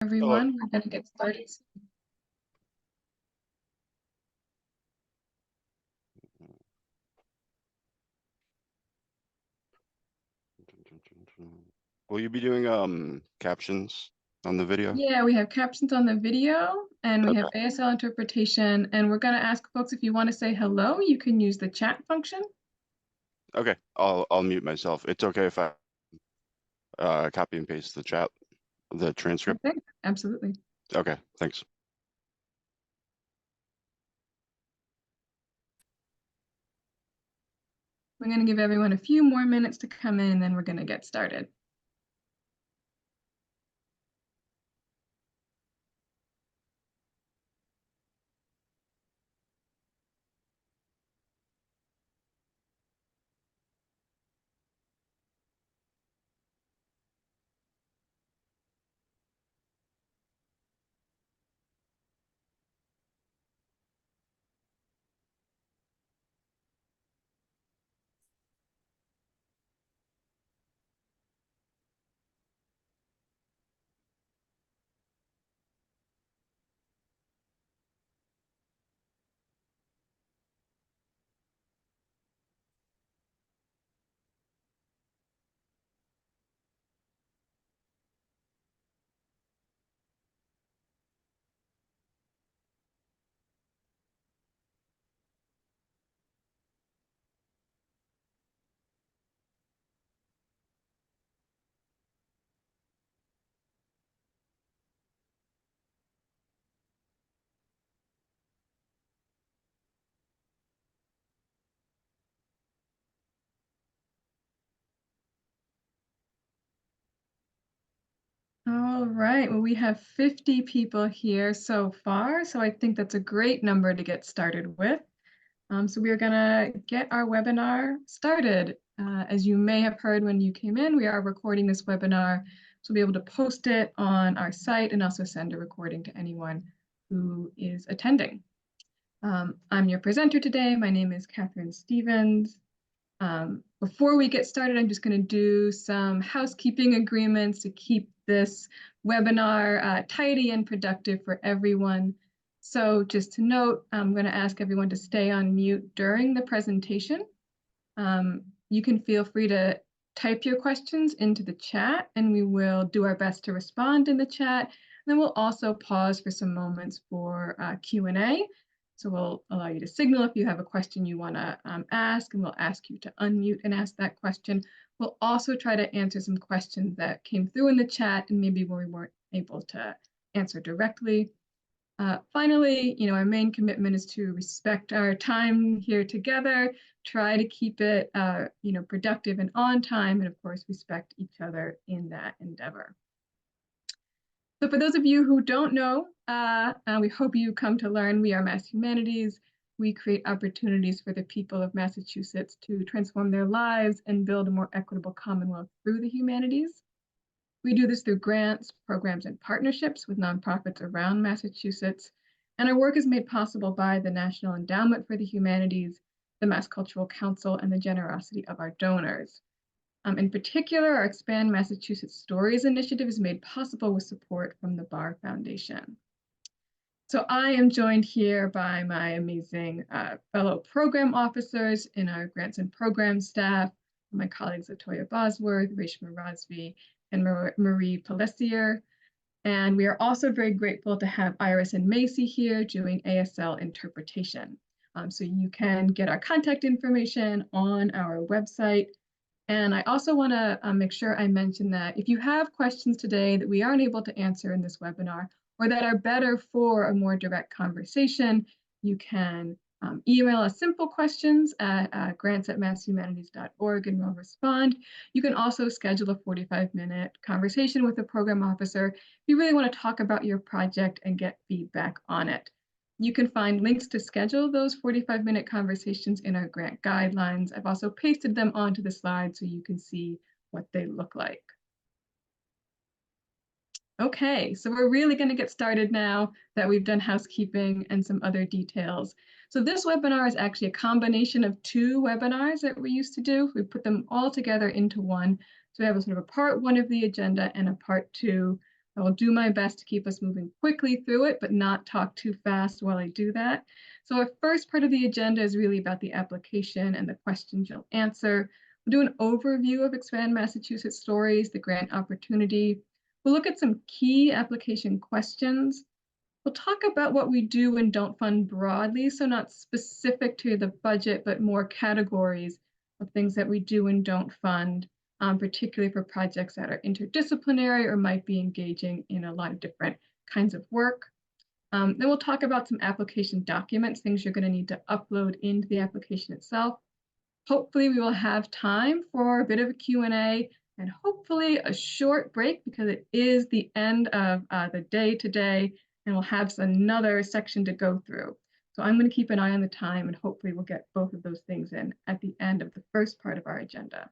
Hello. Everyone, we're going to get started. Will you be doing captions on the video? Yeah, we have captions on the video and we have Okay. ASL interpretation. And we're going to ask folks if you want to say hello, you can use the chat function. Okay. I'll mute myself. It's okay if I copy and paste the transcript. Okay, absolutely. Okay, thanks. We're going to give everyone a few more minutes to come in and then we're going to get started. All right, well, we have 50 people here so far, so I think that's a great number to get started with. So we are going to get our webinar started. As you may have heard when you came in, we are recording this webinar, so we'll be able to post it on our site and also send a recording to anyone who is attending. I'm your presenter today. My name is Catherine Stevens. Before we get started, I'm just going to do some housekeeping agreements to keep this webinar tidy and productive for everyone. So just to note, I'm going to ask everyone to stay on mute during the presentation. You can feel free to type your questions into the chat and we will do our best to respond in the chat. And then we'll also pause for some moments for Q&A. So we'll allow you to signal if you have a question you want to ask, and we'll ask you to unmute and ask that question. We'll also try to answer some questions that came through in the chat and maybe where we weren't able to answer directly. Finally, our main commitment is to respect our time here together, try to keep it, productive and on time, and of course, respect each other in that endeavor. So for those of you who don't know, we hope you come to learn. We are Mass Humanities. We create opportunities for the people of Massachusetts to transform their lives and build a more equitable Commonwealth through the humanities. We do this through grants, programs, and partnerships with nonprofits around Massachusetts. And our work is made possible by the National Endowment for the Humanities, the Mass Cultural Council, and the generosity of our donors. In particular, our Expand Massachusetts Stories initiative is made possible with support from the Barr Foundation. So I am joined here by my amazing fellow program officers in our grants and program staff, my colleagues Latoya Bosworth, Reshma Razvi, and Marie Pelessier. And we are also very grateful to have Iris and Macy here doing ASL interpretation. So you can get our contact information on our website. And I also want to make sure I mention that if you have questions today that we aren't able to answer in this webinar, or that are better for a more direct conversation, you can email us simple questions at grants@masshumanities.org and we'll respond. You can also schedule a 45-minute conversation with a program officer if you really want to talk about your project and get feedback on it. You can find links to schedule those 45-minute conversations in our grant guidelines. I've also pasted them onto the slide so you can see what they look like. Okay, so we're really going to get started now that we've done housekeeping and some other details. So this webinar is actually a combination of two webinars that we used to do. We put them all together into one. So we have a sort of a part one of the agenda and a part two I will do my best to keep us moving quickly through it, but not talk too fast while I do that. So our first part of the agenda is really about the application and the questions you'll answer. We'll do an overview of Expand Massachusetts Stories, the grant opportunity. We'll look at some key application questions. We'll talk about what we do and don't fund broadly, so not specific to the budget, but more categories of things that we do and don't fund, particularly for projects that are interdisciplinary or might be engaging in a lot of different kinds of work. Then we'll talk about some application documents, things you're going to need to upload into the application itself. Hopefully we will have time for a bit of a Q&A and hopefully a short break because it is the end of the day today and we'll have another section to go through. So I'm going to keep an eye on the time and hopefully we'll get both of those things in at the end of the first part of our agenda.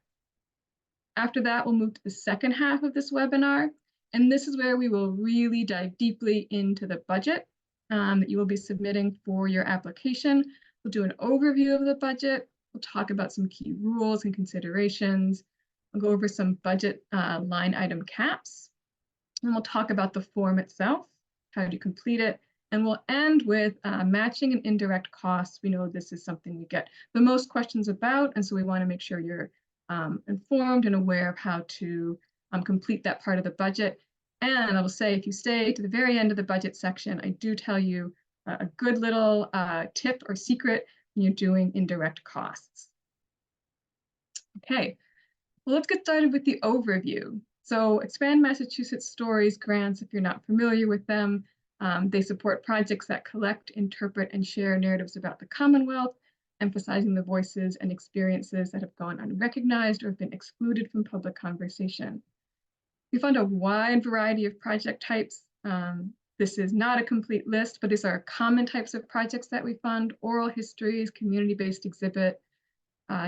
After that, we'll move to the second half of this webinar. And this is where we will really dive deeply into the budget that you will be submitting for your application. We'll do an overview of the budget. We'll talk about some key rules and considerations. We'll go over some budget line item caps. And we'll talk about the form itself, how do you complete it, and we'll end with matching and indirect costs. We know this is something we get the most questions about, and so we want to make sure you're informed and aware of how to complete that part of the budget. And I will say, if you stay to the very end of the budget section, I do tell you a good little tip or secret when you're doing indirect costs. Okay, well, let's get started with the overview. So Expand Massachusetts Stories grants, if you're not familiar with them, they support projects that collect, interpret, and share narratives about the Commonwealth, emphasizing the voices and experiences that have gone unrecognized or have been excluded from public conversation. We fund a wide variety of project types. This is not a complete list, but these are common types of projects that we fund: oral histories, community-based exhibit,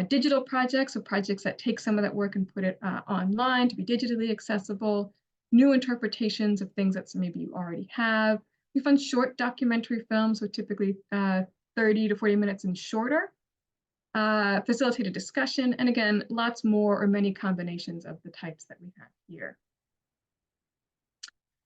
digital projects, so projects that take some of that work and put it online to be digitally accessible, new interpretations of things that maybe you already have. We fund short documentary films, so typically 30 to 40 minutes and shorter, facilitated discussion, and again, lots more or many combinations of the types that we have here.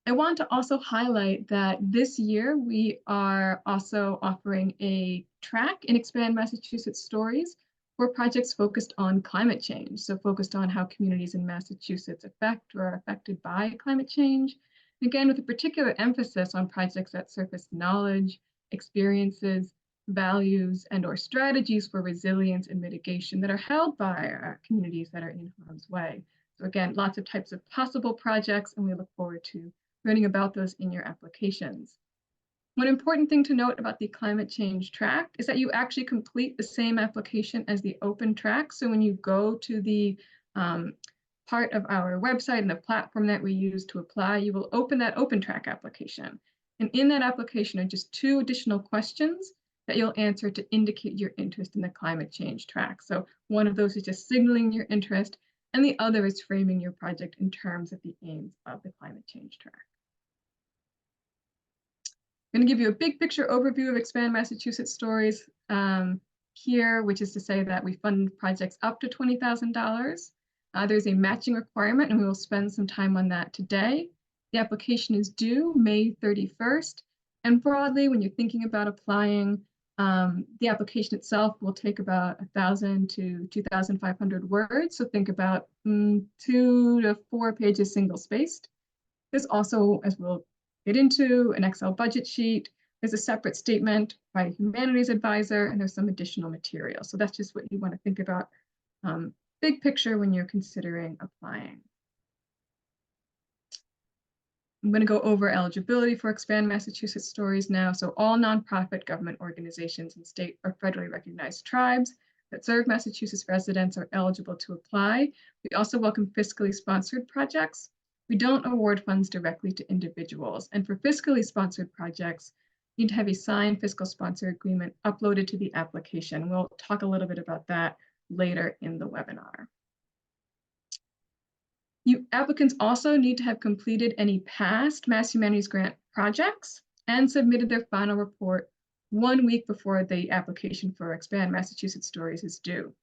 I want to also highlight that this year we are also offering a track in Expand Massachusetts Stories for projects focused on climate change, so focused on how communities in Massachusetts affect or are affected by climate change. Again, with a particular emphasis on projects that surface knowledge, experiences, values, and/or strategies for resilience and mitigation that are held by communities that are in harm's way. So again, lots of types of possible projects, and we look forward to learning about those in your applications. One important thing to note about the climate change track is that you actually complete the same application as the open track. So when you go to the part of our website and the platform that we use to apply, you will open that open track application. And in that application are just 2 additional questions that you'll answer to indicate your interest in the climate change track. So one of those is just signaling your interest, and the other is framing your project in terms of the aims of the climate change track. I'm going to give you a big picture overview of Expand Massachusetts Stories here, which is to say that we fund projects up to $20,000. There's a matching requirement, and we will spend some time on that today. The application is due May 31st. And broadly, when you're thinking about applying, the application itself will take about 1,000 to 2,500 words. So think about 2 to 4 pages single-spaced. There's also, as we'll get into, an Excel budget sheet. There's a separate statement by a humanities advisor, and there's some additional material. So that's just what you want to think about, big picture, when you're considering applying. I'm going to go over eligibility for Expand Massachusetts Stories now. So all nonprofit government organizations and state or federally recognized tribes that serve Massachusetts residents are eligible to apply. We also welcome fiscally sponsored projects. We don't award funds directly to individuals. And for fiscally sponsored projects, you need to have a signed fiscal sponsor agreement uploaded to the application. We'll talk a little bit about that later in the webinar. You applicants also need to have completed any past Mass Humanities grant projects and submitted their final report 1 week before the application for Expand Massachusetts Stories is due.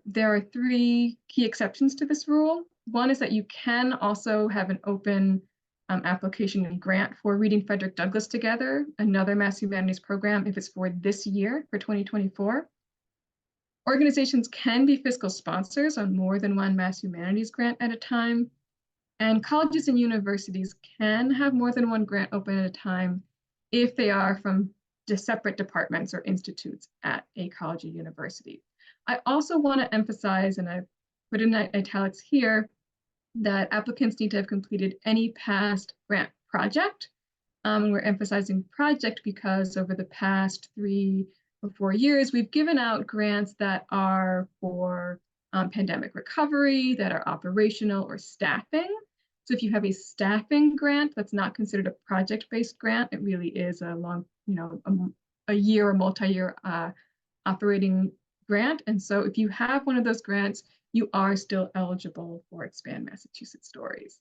There are 3 key exceptions to this rule. One is that you can also have an open application and grant for Reading Frederick Douglass Together, another Mass Humanities program, if it's for this year, for 2024. Organizations can be fiscal sponsors on more than one Mass Humanities grant at a time, and colleges and universities can have more than one grant open at a time if they are from separate departments or institutes at a college or university. I also want to emphasize, and I put in italics here, that applicants need to have completed any past grant project. And we're emphasizing project because over the past 3 or 4 years, we've given out grants that are for pandemic recovery, that are operational or staffing. So if you have a staffing grant, that's not considered a project-based grant. It really is a long, a year or multi-year operating grant. And so if you have one of those grants, you are still eligible for Expand Massachusetts Stories.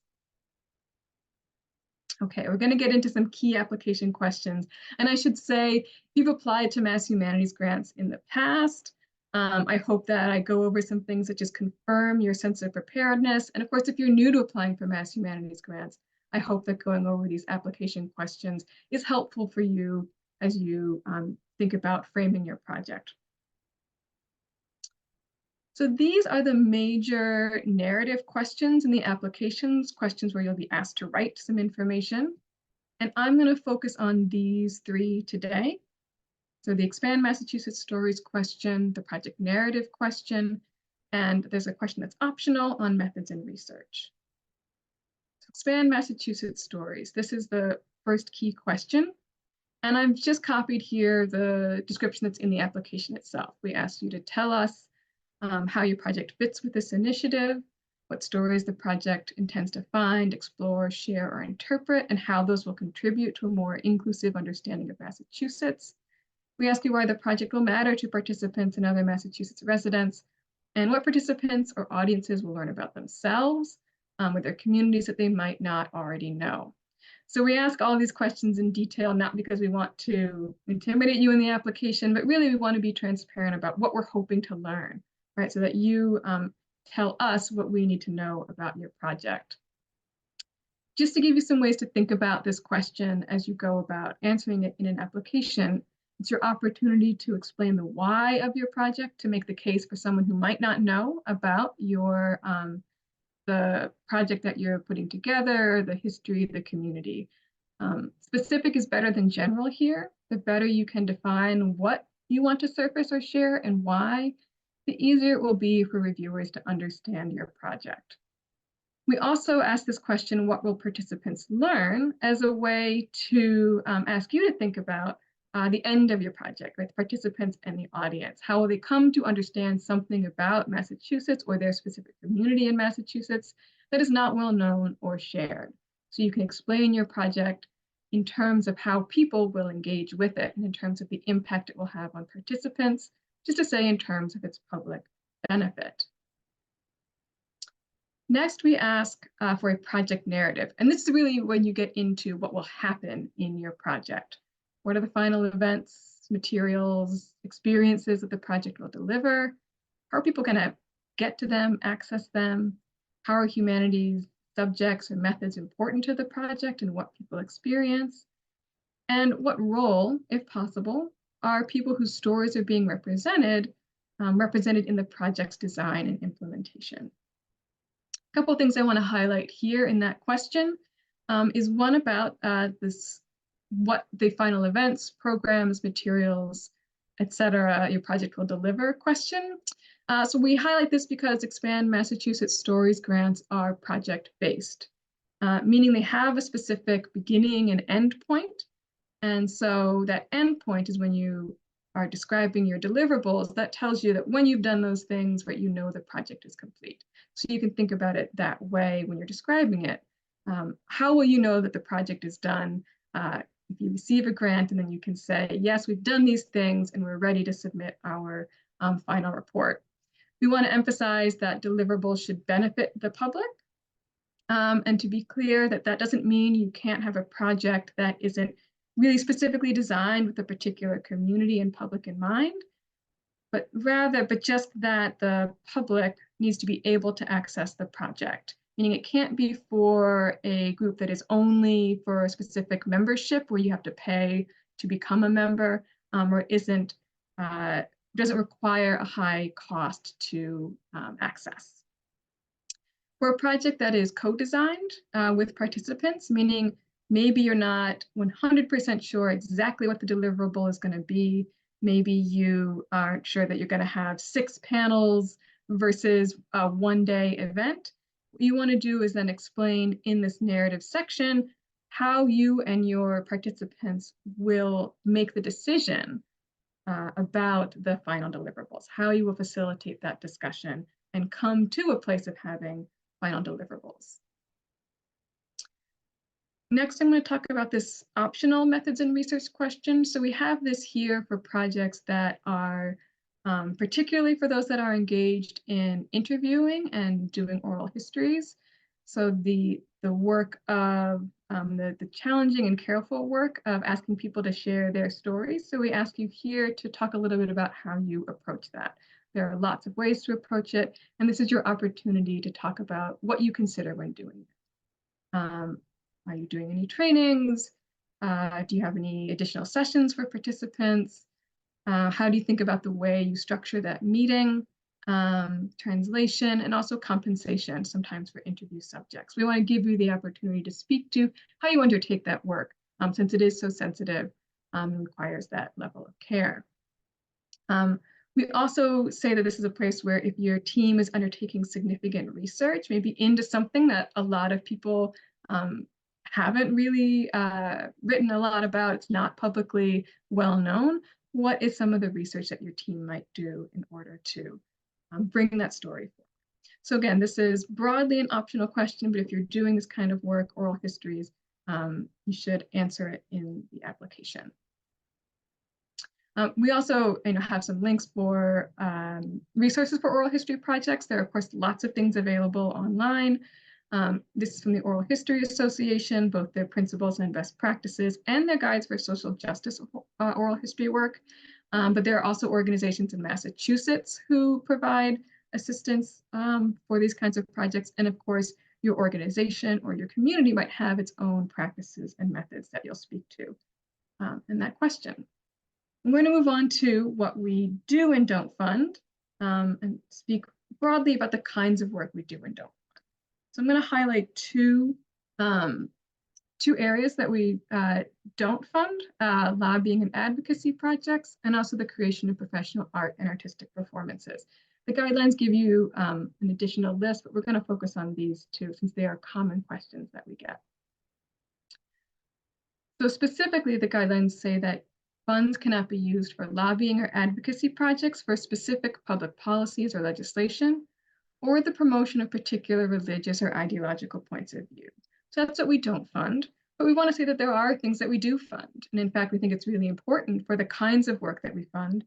Okay, we're going to get into some key application questions. And I should say, if you've applied to Mass Humanities grants in the past, I hope that I go over some things that just confirm your sense of preparedness. And of course, if you're new to applying for Mass Humanities grants, I hope that going over these application questions is helpful for you as you think about framing your project. So these are the major narrative questions in the applications, questions where you'll be asked to write some information. And I'm going to focus on these 3 today. So the Expand Massachusetts Stories question, the project narrative question, and there's a question that's optional on methods and research. So Expand Massachusetts Stories. This is the first key question. And I've just copied here the description that's in the application itself. We asked you to tell us how your project fits with this initiative, what stories the project intends to find, explore, share, or interpret, and how those will contribute to a more inclusive understanding of Massachusetts. We ask you why the project will matter to participants and other Massachusetts residents, and what participants or audiences will learn about themselves, with their communities that they might not already know. So we ask all these questions in detail, not because we want to intimidate you in the application, but really we want to be transparent about what we're hoping to learn, right? So that you tell us what we need to know about your project. Just to give you some ways to think about this question as you go about answering it in an application, it's your opportunity to explain the why of your project, to make the case for someone who might not know about your the project that you're putting together, the history, the community. Specific is better than general here. The better you can define what you want to surface or share and why, the easier it will be for reviewers to understand your project. We also ask this question, what will participants learn, as a way to ask you to think about the end of your project, right? The participants and the audience. How will they come to understand something about Massachusetts or their specific community in Massachusetts that is not well known or shared? So you can explain your project in terms of how people will engage with it and in terms of the impact it will have on participants, just to say in terms of its public benefit. Next, we ask for a project narrative. And this is really when you get into what will happen in your project. What are the final events, materials, experiences that the project will deliver? How are people going to get to them, access them? How are humanities subjects or methods important to the project and what people experience? And what role, if possible, are people whose stories are being represented in the project's design and implementation? A couple of things I want to highlight here in that question is one about what the final events, programs, materials, etc. your project will deliver question. So we highlight this because Expand Massachusetts Stories grants are project-based, meaning they have a specific beginning and end point. And so that end point is when you are describing your deliverables, that tells you that when you've done those things, right, you know the project is complete. So you can think about it that way when you're describing it. How will you know that the project is done? If you receive a grant and then you can say, yes, we've done these things and we're ready to submit our final report. We want to emphasize that deliverables should benefit the public. And to be clear, that doesn't mean you can't have a project that isn't really specifically designed with a particular community and public in mind, but just that the public needs to be able to access the project meaning it can't be for a group that is only for a specific membership where you have to pay to become a member, or doesn't require a high cost to access. For a project that is co-designed with participants, meaning maybe you're not 100% sure exactly what the deliverable is going to be. Maybe you aren't sure that you're going to have 6 panels versus a one-day event. What you want to do is then explain in this narrative section how you and your participants will make the decision about the final deliverables, how you will facilitate that discussion and come to a place of having final deliverables. Next, I'm going to talk about this optional methods and research question. So we have this here for projects that are particularly for those that are engaged in interviewing and doing oral histories. So the work of the challenging and careful work of asking people to share their stories. So we ask you here to talk a little bit about how you approach that. There are lots of ways to approach it, and this is your opportunity to talk about what you consider when doing it. Are you doing any trainings? Do you have any additional sessions for participants? How do you think about the way you structure that meeting, translation, and also compensation, sometimes for interview subjects? We want to give you the opportunity to speak to how you undertake that work, since it is so sensitive and requires that level of care. We also say that this is a place where if your team is undertaking significant research, maybe into something that a lot of people haven't really written a lot about, it's not publicly well known, what is some of the research that your team might do in order to bring that story forward? So again, this is broadly an optional question, but if you're doing this kind of work, oral histories, you should answer it in the application. We also have some links for resources for oral history projects. There are, of course, lots of things available online. This is from the Oral History Association, both their principles and best practices and their guides for social justice oral history work. But there are also organizations in Massachusetts who provide assistance for these kinds of projects. And of course, your organization or your community might have its own practices and methods that you'll speak to in that question. I'm going to move on to what we do and don't fund and speak broadly about the kinds of work we do and don't fund. So I'm going to highlight two areas that we don't fund, lobbying and advocacy projects, and also the creation of professional art and artistic performances. The guidelines give you an additional list, but we're going to focus on these two since they are common questions that we get. So specifically, the guidelines say that funds cannot be used for lobbying or advocacy projects for specific public policies or legislation, or the promotion of particular religious or ideological points of view. So that's what we don't fund, but we want to say that there are things that we do fund. And in fact, we think it's really important for the kinds of work that we fund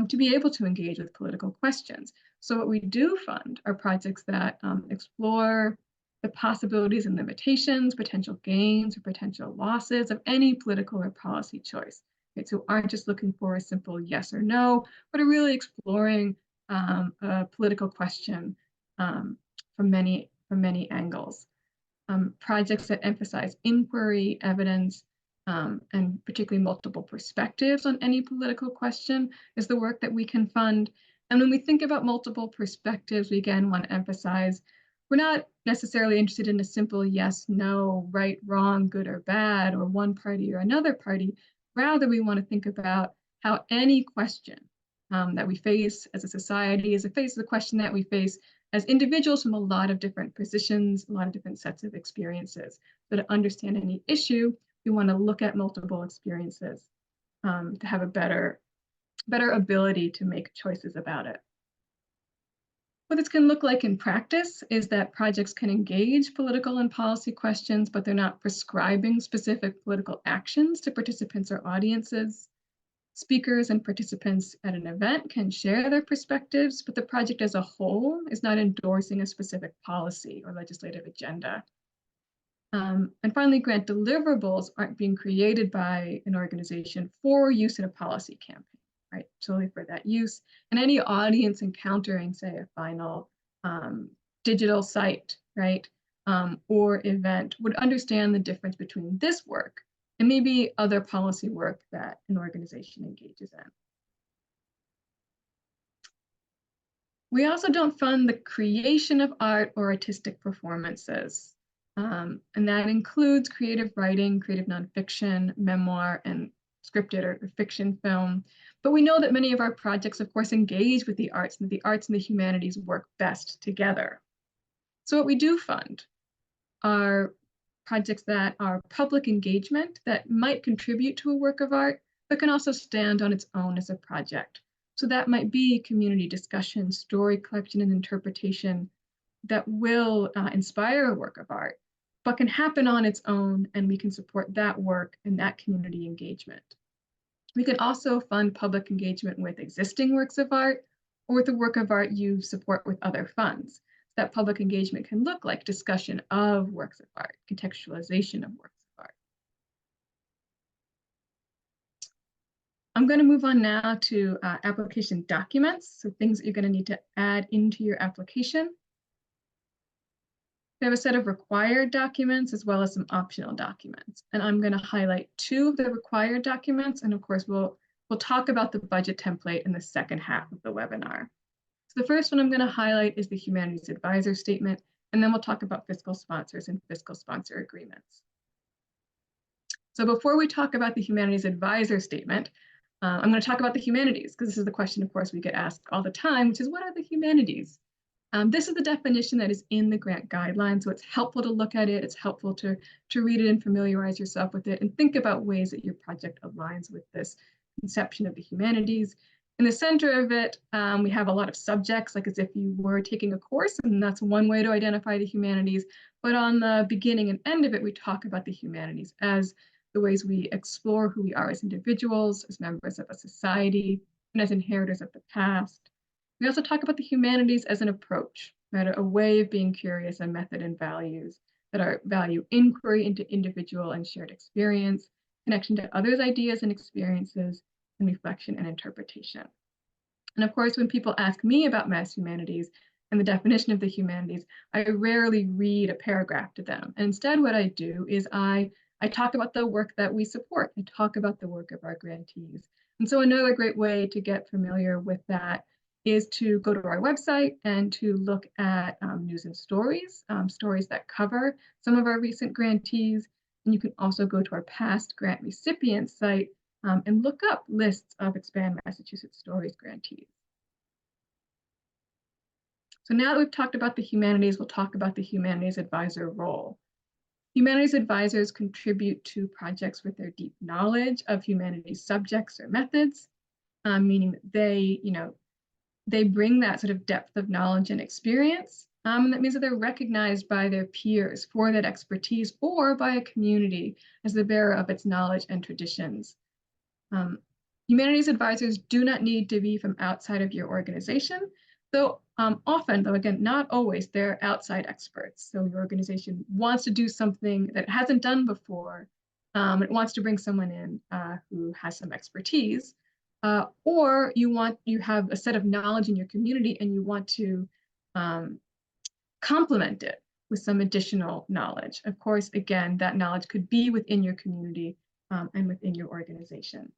to be able to engage with political questions. So what we do fund are projects that explore the possibilities and limitations, potential gains or potential losses of any political or policy choice. Right? So aren't just looking for a simple yes or no, but are really exploring a political question from many angles. Projects that emphasize inquiry, evidence, and particularly multiple perspectives on any political question is the work that we can fund. And when we think about multiple perspectives, we again want to emphasize we're not necessarily interested in a simple yes, no, right, wrong, good or bad, or one party or another party. Rather, we want to think about how any question that we face as a society, as a question that we face as individuals from a lot of different positions, a lot of different sets of experiences. So to understand any issue, we want to look at multiple experiences to have a better ability to make choices about it. What this can look like in practice is that projects can engage political and policy questions, but they're not prescribing specific political actions to participants or audiences. Speakers and participants at an event can share their perspectives, but the project as a whole is not endorsing a specific policy or legislative agenda. And finally, grant deliverables aren't being created by an organization for use in a policy campaign, right? Solely for that use. And any audience encountering, say, a final digital site, right, or event would understand the difference between this work and maybe other policy work that an organization engages in. We also don't fund the creation of art or artistic performances. And that includes creative writing, creative nonfiction, memoir, and scripted or fiction film. But we know that many of our projects, of course, engage with the arts, and the arts and the humanities work best together. So what we do fund are projects that are public engagement that might contribute to a work of art, but can also stand on its own as a project. So that might be community discussion, story collection, and interpretation that will inspire a work of art, but can happen on its own, and we can support that work and that community engagement. We can also fund public engagement with existing works of art or with the work of art you support with other funds. That public engagement can look like discussion of works of art, contextualization of works of art. I'm going to move on now to application documents, so things that you're going to need to add into your application. We have a set of required documents as well as some optional documents. And I'm going to highlight two of the required documents. And of course, we'll talk about the budget template in the second half of the webinar. So the first one I'm going to highlight is the Humanities Advisor Statement, and then we'll talk about fiscal sponsors and fiscal sponsor agreements. So before we talk about the Humanities Advisor Statement, I'm going to talk about the humanities, because this is the question, of course, we get asked all the time, which is, what are the humanities? This is the definition that is in the grant guidelines, so it's helpful to look at it. It's helpful to read it and familiarize yourself with it and think about ways that your project aligns with this conception of the humanities. In the center of it, we have a lot of subjects, like as if you were taking a course, and that's one way to identify the humanities. But on the beginning and end of it, we talk about the humanities as the ways we explore who we are as individuals, as members of a society, and as inheritors of the past. We also talk about the humanities as an approach, right? A way of being curious, a method and values that are value inquiry into individual and shared experience, connection to others' ideas and experiences, and reflection and interpretation. And of course, when people ask me about mass humanities and the definition of the humanities, I rarely read a paragraph to them. And instead, what I do is I talk about the work that we support. I talk about the work of our grantees. And so another great way to get familiar with that is to go to our website and to look at news and stories, stories that cover some of our recent grantees. And you can also go to our past grant recipients site and look up lists of Expand Massachusetts Stories grantees. So now that we've talked about the humanities, we'll talk about the humanities advisor role. Humanities advisors contribute to projects with their deep knowledge of humanities subjects or methods, meaning that they bring that sort of depth of knowledge and experience. And that means that they're recognized by their peers for that expertise or by a community as the bearer of its knowledge and traditions. Humanities advisors do not need to be from outside of your organization, though often, though again, not always, they're outside experts. So your organization wants to do something that it hasn't done before. It wants to bring someone in who has some expertise, or you have a set of knowledge in your community and you want to complement it with some additional knowledge. Of course, again, that knowledge could be within your community and within your organization.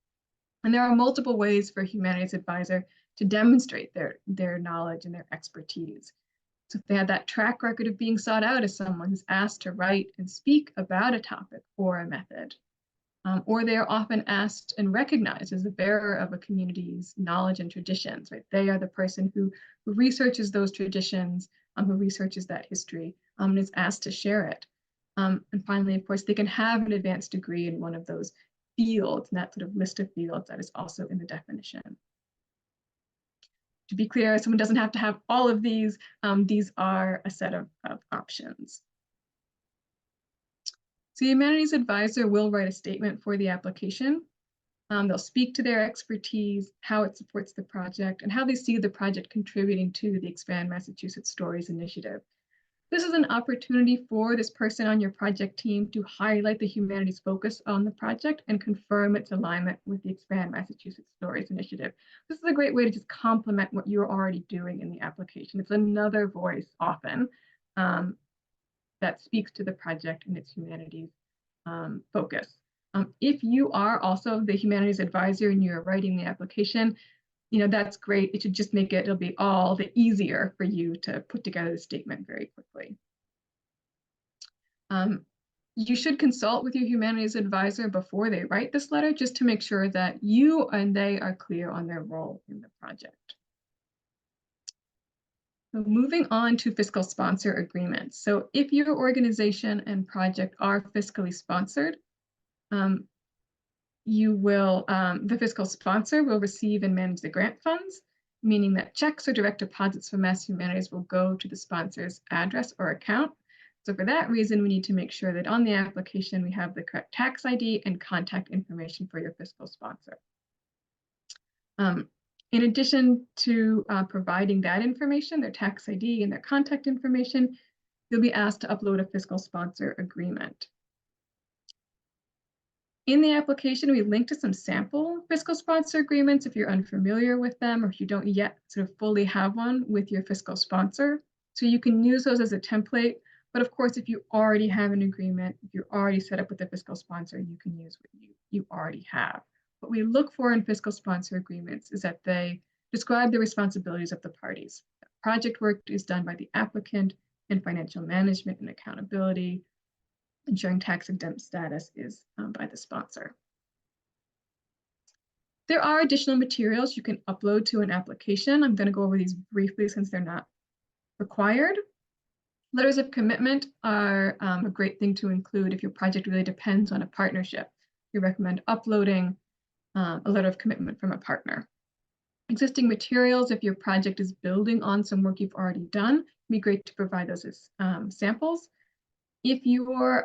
And there are multiple ways for a humanities advisor to demonstrate their knowledge and their expertise. So if they have that track record of being sought out as someone who's asked to write and speak about a topic or a method, or they are often asked and recognized as the bearer of a community's knowledge and traditions, right? They are the person who researches those traditions, who researches that history, and is asked to share it. And finally, of course, they can have an advanced degree in one of those fields, and that sort of list of fields that is also in the definition. To be clear, someone doesn't have to have all of these. These are a set of options. So the humanities advisor will write a statement for the application. They'll speak to their expertise, how it supports the project, and how they see the project contributing to the Expand Massachusetts Stories initiative. This is an opportunity for this person on your project team to highlight the humanities focus on the project and confirm its alignment with the Expand Massachusetts Stories initiative. This is a great way to just complement what you're already doing in the application. It's another voice often that speaks to the project and its humanities focus. If you are also the humanities advisor and you're writing the application, that's great. It should just it'll be all the easier for you to put together the statement very quickly. You should consult with your humanities advisor before they write this letter, just to make sure that you and they are clear on their role in the project. So moving on to fiscal sponsor agreements. So if your organization and project are fiscally sponsored, the fiscal sponsor will receive and manage the grant funds, meaning that checks or direct deposits from Mass Humanities will go to the sponsor's address or account. So for that reason, we need to make sure that on the application, we have the correct tax ID and contact information for your fiscal sponsor. In addition to providing that information, their tax ID and their contact information, you'll be asked to upload a fiscal sponsor agreement. In the application, we link to some sample fiscal sponsor agreements if you're unfamiliar with them or if you don't yet sort of fully have one with your fiscal sponsor. So you can use those as a template. But of course, if you already have an agreement, if you're already set up with a fiscal sponsor, you can use what you already have. What we look for in fiscal sponsor agreements is that they describe the responsibilities of the parties. Project work is done by the applicant, and financial management and accountability, ensuring tax-exempt status is by the sponsor. There are additional materials you can upload to an application. I'm going to go over these briefly since they're not required. Letters of commitment are a great thing to include if your project really depends on a partnership. We recommend uploading a letter of commitment from a partner. Existing materials, if your project is building on some work you've already done, it'd be great to provide those as samples. If you're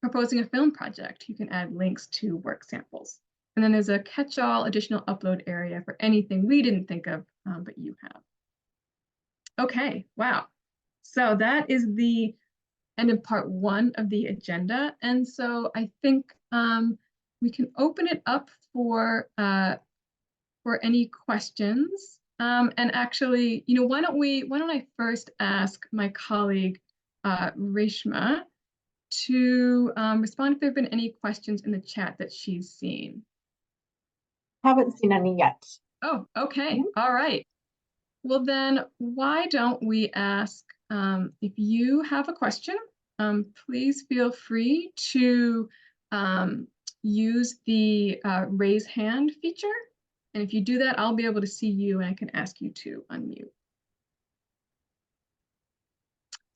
proposing a film project, you can add links to work samples. And then there's a catch-all additional upload area for anything we didn't think of, but you have. Okay, wow. So that is the end of part 1 of the agenda. And so I think we can open it up for any questions. And actually, why don't I first ask my colleague, Reshma, to respond if there have been any questions in the chat that she's seen. Haven't seen any yet. Oh, okay. All right. Well, then why don't we ask, if you have a question, please feel free to use the raise hand feature. And if you do that, I'll be able to see you and I can ask you to unmute.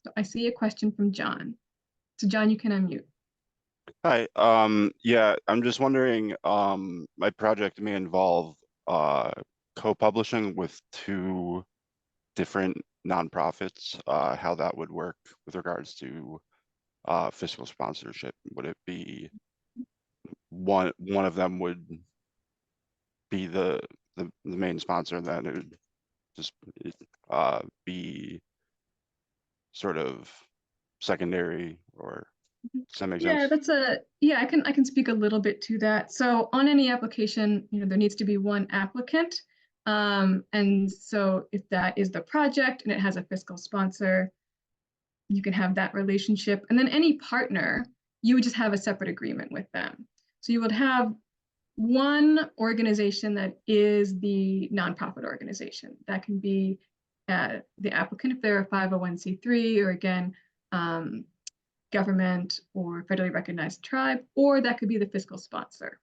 So I see a question from John. So John, you can unmute. Hi, yeah, I'm just wondering, my project may involve co-publishing with 2 different nonprofits, how that would work with regards to fiscal sponsorship. Would it be one of them would be the main sponsor, and then it would just be sort of secondary, or does that make sense? I can speak a little bit to that. So on any application, there needs to be one applicant. And so if that is the project and it has a fiscal sponsor, you can have that relationship. And then any partner, you would just have a separate agreement with them. So you would have one organization that is the nonprofit organization. That can be the applicant if they're a 501c3, or again, government or federally recognized tribe, or that could be the fiscal sponsor.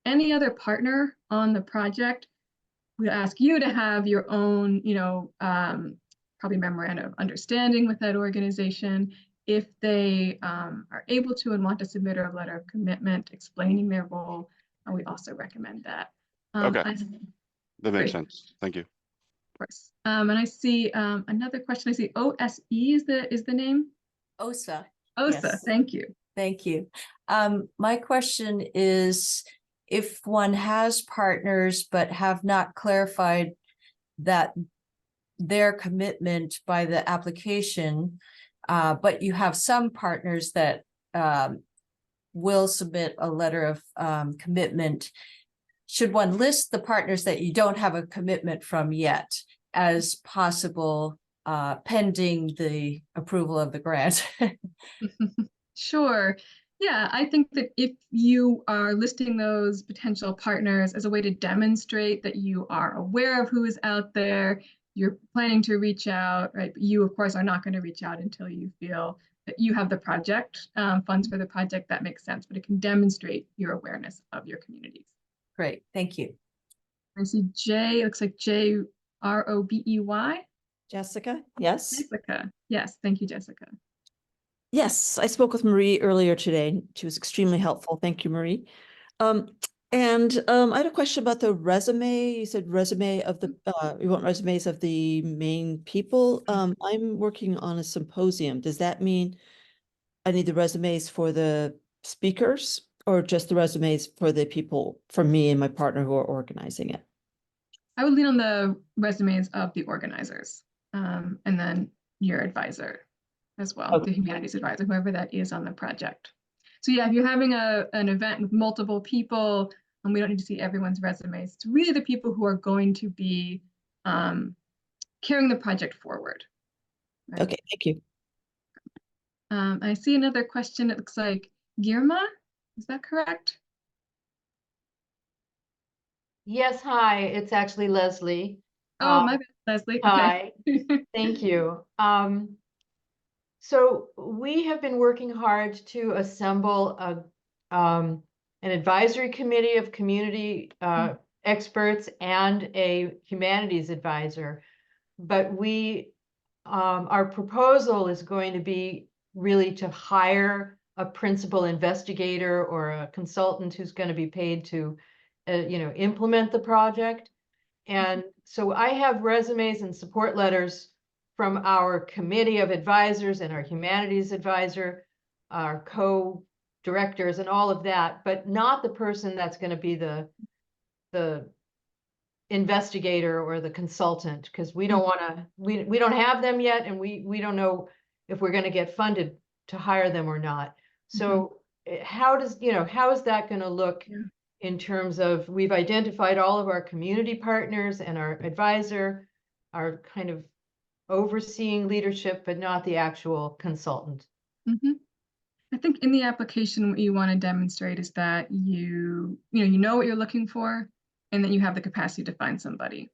Any other partner on the project, we'll ask you to have your own, probably memorandum of understanding with that organization. If they are able to and want to submit a letter of commitment explaining their role, we also recommend that. Okay, that makes sense. Thank you. Of course. And I see another question. I see OSE is the name. OSA. OSA, Yes. thank you. Thank you. My question is, if one has partners but have not clarified that their commitment by the application, but you have some partners that will submit a letter of commitment, should one list the partners that you don't have a commitment from yet as possible pending the approval of the grant. Sure. Yeah, I think that if you are listing those potential partners as a way to demonstrate that you are aware of who is out there, you're planning to reach out, right? But you, of course, are not going to reach out until you feel that you have the project, funds for the project. That makes sense, but it can demonstrate your awareness of your communities. Great, thank you. I see J, it looks like J-R-O-B-E-Y. Jessica, yes. Jessica. Yes, thank you, Jessica. Yes, I spoke with Marie earlier today. She was extremely helpful. Thank you, Marie. I had a question about the resume. You said resume of the, you want resumes of the main people. I'm working on a symposium. Does that mean I need the resumes for the speakers or just the resumes for the people, for me and my partner who are organizing it? I would lean on the resumes of the organizers, and then your advisor as well, Okay. the humanities advisor, whoever that is on the project. So yeah, if you're having an event with multiple people, and we don't need to see everyone's resumes, it's really the people who are going to be carrying the project forward. Right? Okay, thank you. I see another question. It looks like Girma, is that correct? Yes, hi, it's actually Leslie. Oh, my bad, Leslie. Hi, Okay. thank you. So we have been working hard to assemble an advisory committee of community experts and a humanities advisor. But our proposal is going to be really to hire a principal investigator or a consultant who's going to be paid to, implement the project. And so I have resumes and support letters from our committee of advisors and our humanities advisor, our co-directors and all of that, but not the person that's going to be the investigator or the consultant, because we don't want to, we don't have them yet, and we don't know if we're going to get funded to hire them or not. So how is that going to look in terms of, we've identified all of our community partners and our advisor, our kind of overseeing leadership, but not the actual consultant. I think in the application, what you want to demonstrate is that you know what you're looking for, and that you have the capacity to find somebody.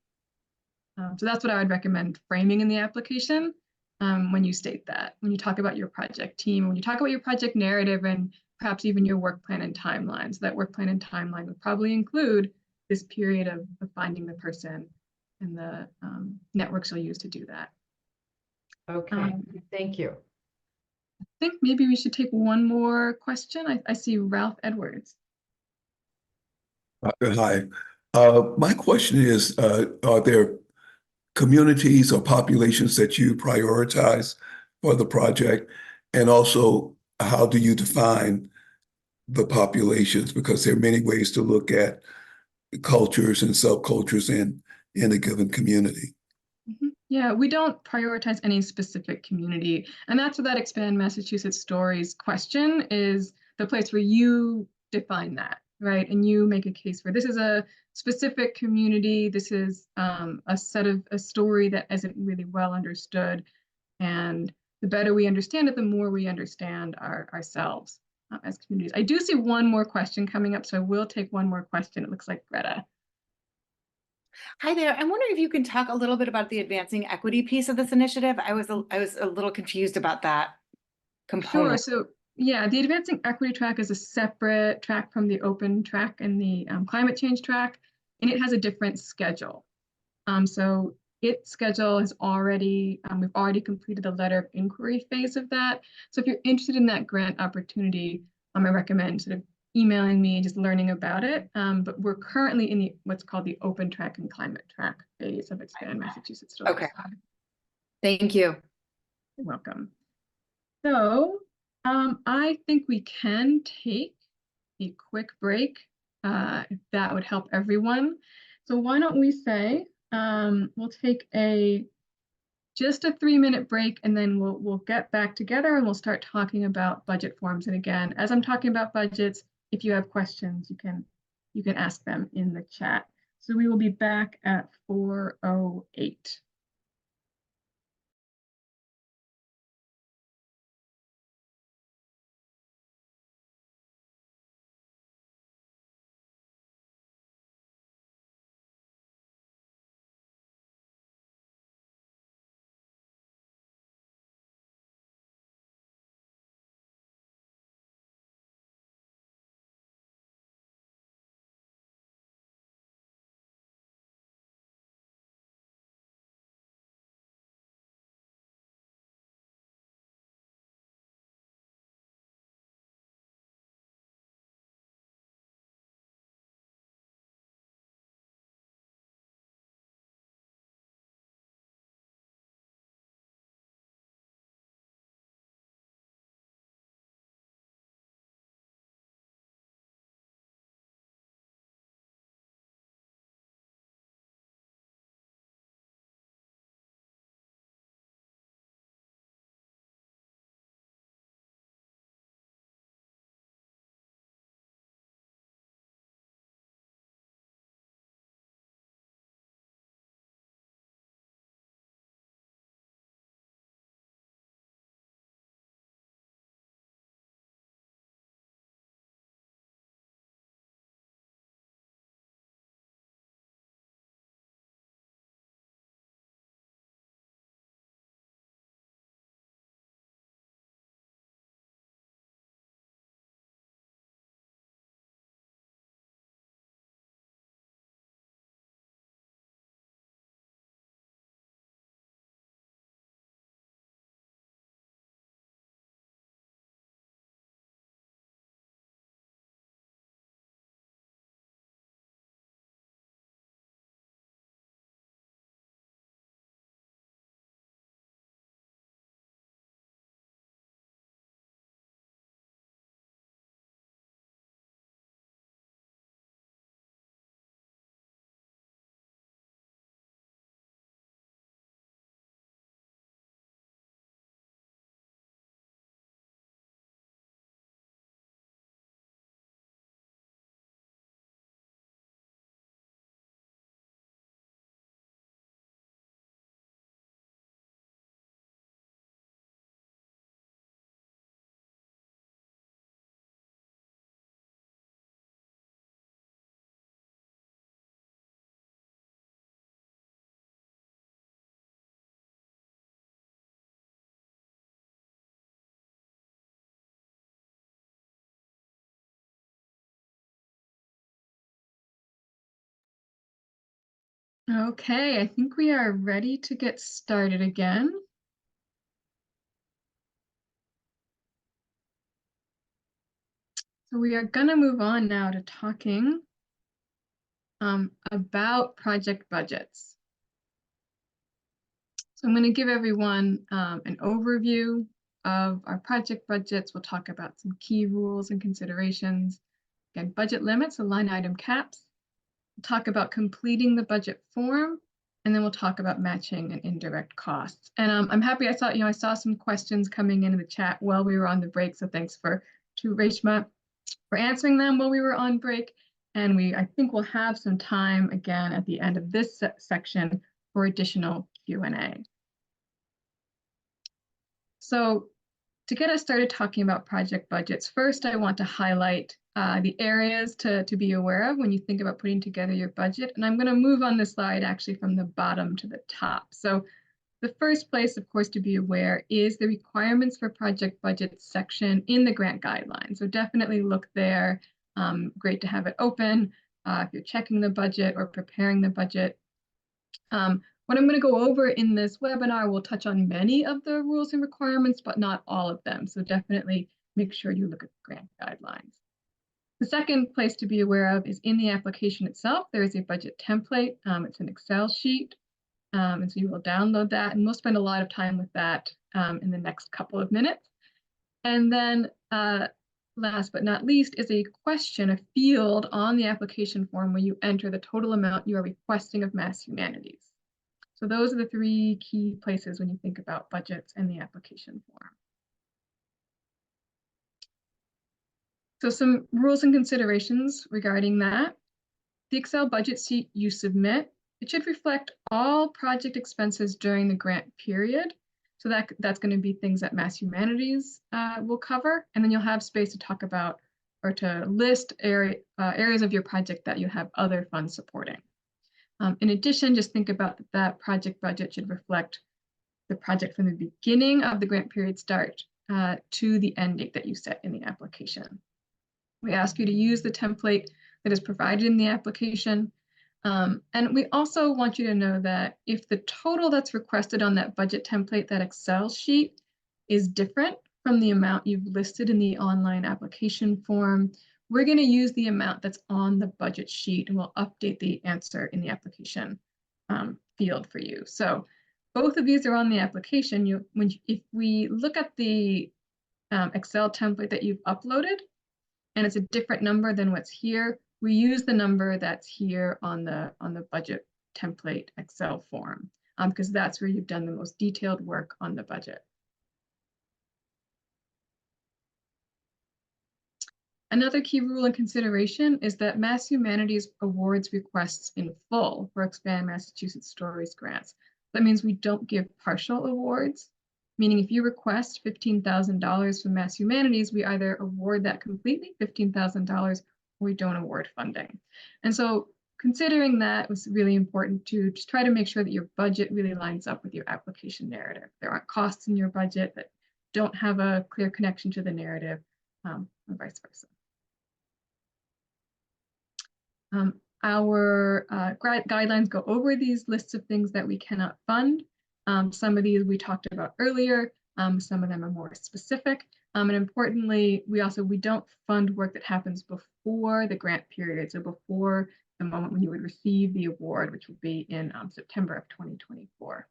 So that's what I would recommend framing in the application when you state that, when you talk about your project team, when you talk about your project narrative, and perhaps even your work plan and timeline. So that work plan and timeline would probably include this period of finding the person and the networks you'll use to do that. Okay, thank you. I think maybe we should take one more question. I see Ralph Edwards. Hi. My question is, are there communities or populations that you prioritize for the project? And also, how do you define the populations? Because there are many ways to look at cultures and subcultures in a given community. Yeah, we don't prioritize any specific community. And that's where that Expand Massachusetts Stories question is the place where you define that, right? And you make a case for this is a specific community. This is a story that isn't really well understood. And the better we understand it, the more we understand ourselves as communities. I do see one more question coming up, so I will take one more question. It looks like Greta. Hi there. I'm wondering if you can talk a little bit about the advancing equity piece of this initiative. I was a little confused about that component. Sure. So yeah, the advancing equity track is a separate track from the open track and the climate change track, and it has a different schedule. So its schedule has already, we've already completed the letter of inquiry phase of that. So if you're interested in that grant opportunity, I recommend sort of emailing me, just learning about it. But we're currently in what's called the open track and climate track phase of Expand Massachusetts Stories. Okay. Thank you. You're welcome. So I think we can take a quick break if that would help everyone. So why don't we say we'll take just a 3-minute break, and then we'll get back together and we'll start talking about budget forms. And again, as I'm talking about budgets, if you have questions, you can ask them in the chat. So we will be back at 4:08. Okay, I think we are ready to get started again. So we are going to move on now to talking about project budgets. So I'm going to give everyone an overview of our project budgets. We'll talk about some key rules and considerations. Again, budget limits, so line item caps. We'll talk about completing the budget form, and then we'll talk about matching and indirect costs. And I'm happy I saw some questions coming in the chat while we were on the break. So thanks to Reshma for answering them while we were on break. And I think we'll have some time again at the end of this section for additional Q&A. So to get us started talking about project budgets, first I want to highlight the areas to be aware of when you think about putting together your budget. And I'm going to move on this slide actually from the bottom to the top. So the first place, of course, to be aware is the requirements for project budgets section in the grant guidelines. So definitely look there. Great to have it open if you're checking the budget or preparing the budget. What I'm going to go over in this webinar, we'll touch on many of the rules and requirements, but not all of them. So definitely make sure you look at the grant guidelines. The second place to be aware of is in the application itself. There is a budget template. It's an Excel sheet. And so you will download that, and we'll spend a lot of time with that in the next couple of minutes. And then last but not least is a question, a field on the application form where you enter the total amount you are requesting of Mass Humanities. So those are the three key places when you think about budgets and the application form. So some rules and considerations regarding that. The Excel budget sheet you submit, it should reflect all project expenses during the grant period. So that's going to be things that Mass Humanities will cover. And then you'll have space to talk about or to list areas of your project that you have other funds supporting. In addition, just think about that project budget should reflect the project from the beginning of the grant period start to the end date that you set in the application. We ask you to use the template that is provided in the application. And we also want you to know that if the total that's requested on that budget template, that Excel sheet, is different from the amount you've listed in the online application form, we're going to use the amount that's on the budget sheet, and we'll update the answer in the application field for you. So both of these are on the application. If we look at the Excel template that you've uploaded, and it's a different number than what's here, we use the number that's here on the budget template Excel form, because that's where you've done the most detailed work on the budget. Another key rule and consideration is that Mass Humanities awards requests in full for Expand Massachusetts Stories grants. That means we don't give partial awards, meaning if you request $15,000 from Mass Humanities, we either award that completely, $15,000, or we don't award funding. And so considering that was really important to just try to make sure that your budget really lines up with your application narrative. There aren't costs in your budget that don't have a clear connection to the narrative, and vice versa. Our guidelines go over these lists of things that we cannot fund. Some of these we talked about earlier. Some of them are more specific. And importantly, we don't fund work that happens before the grant period, so before the moment when you would receive the award, which would be in September of 2024.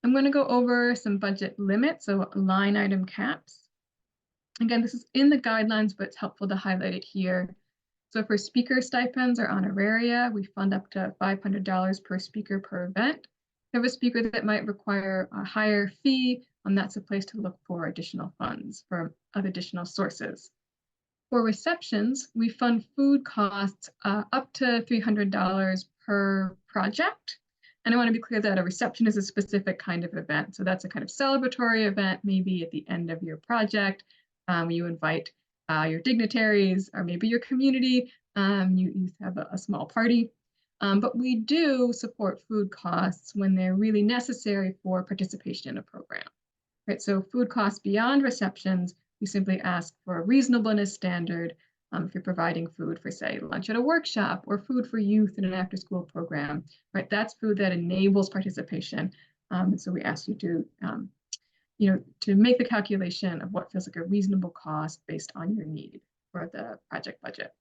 I'm going to go over some budget limits, so line item caps. Again, this is in the guidelines, but it's helpful to highlight it here. So for speaker stipends or honoraria, we fund up to $500 per speaker per event. If you have a speaker that might require a higher fee, that's a place to look for additional funds from additional sources. For receptions, we fund food costs up to $300 per project. And I want to be clear that a reception is a specific kind of event. So that's a kind of celebratory event, maybe at the end of your project. You invite your dignitaries or maybe your community. You have a small party. But we do support food costs when they're really necessary for participation in a program. Right? So food costs beyond receptions, we simply ask for a reasonableness standard If you're providing food for, say, lunch at a workshop or food for youth in an after-school program, right? That's food that enables participation. So we ask you to, to make the calculation of what feels like a reasonable cost based on your need for the project budget.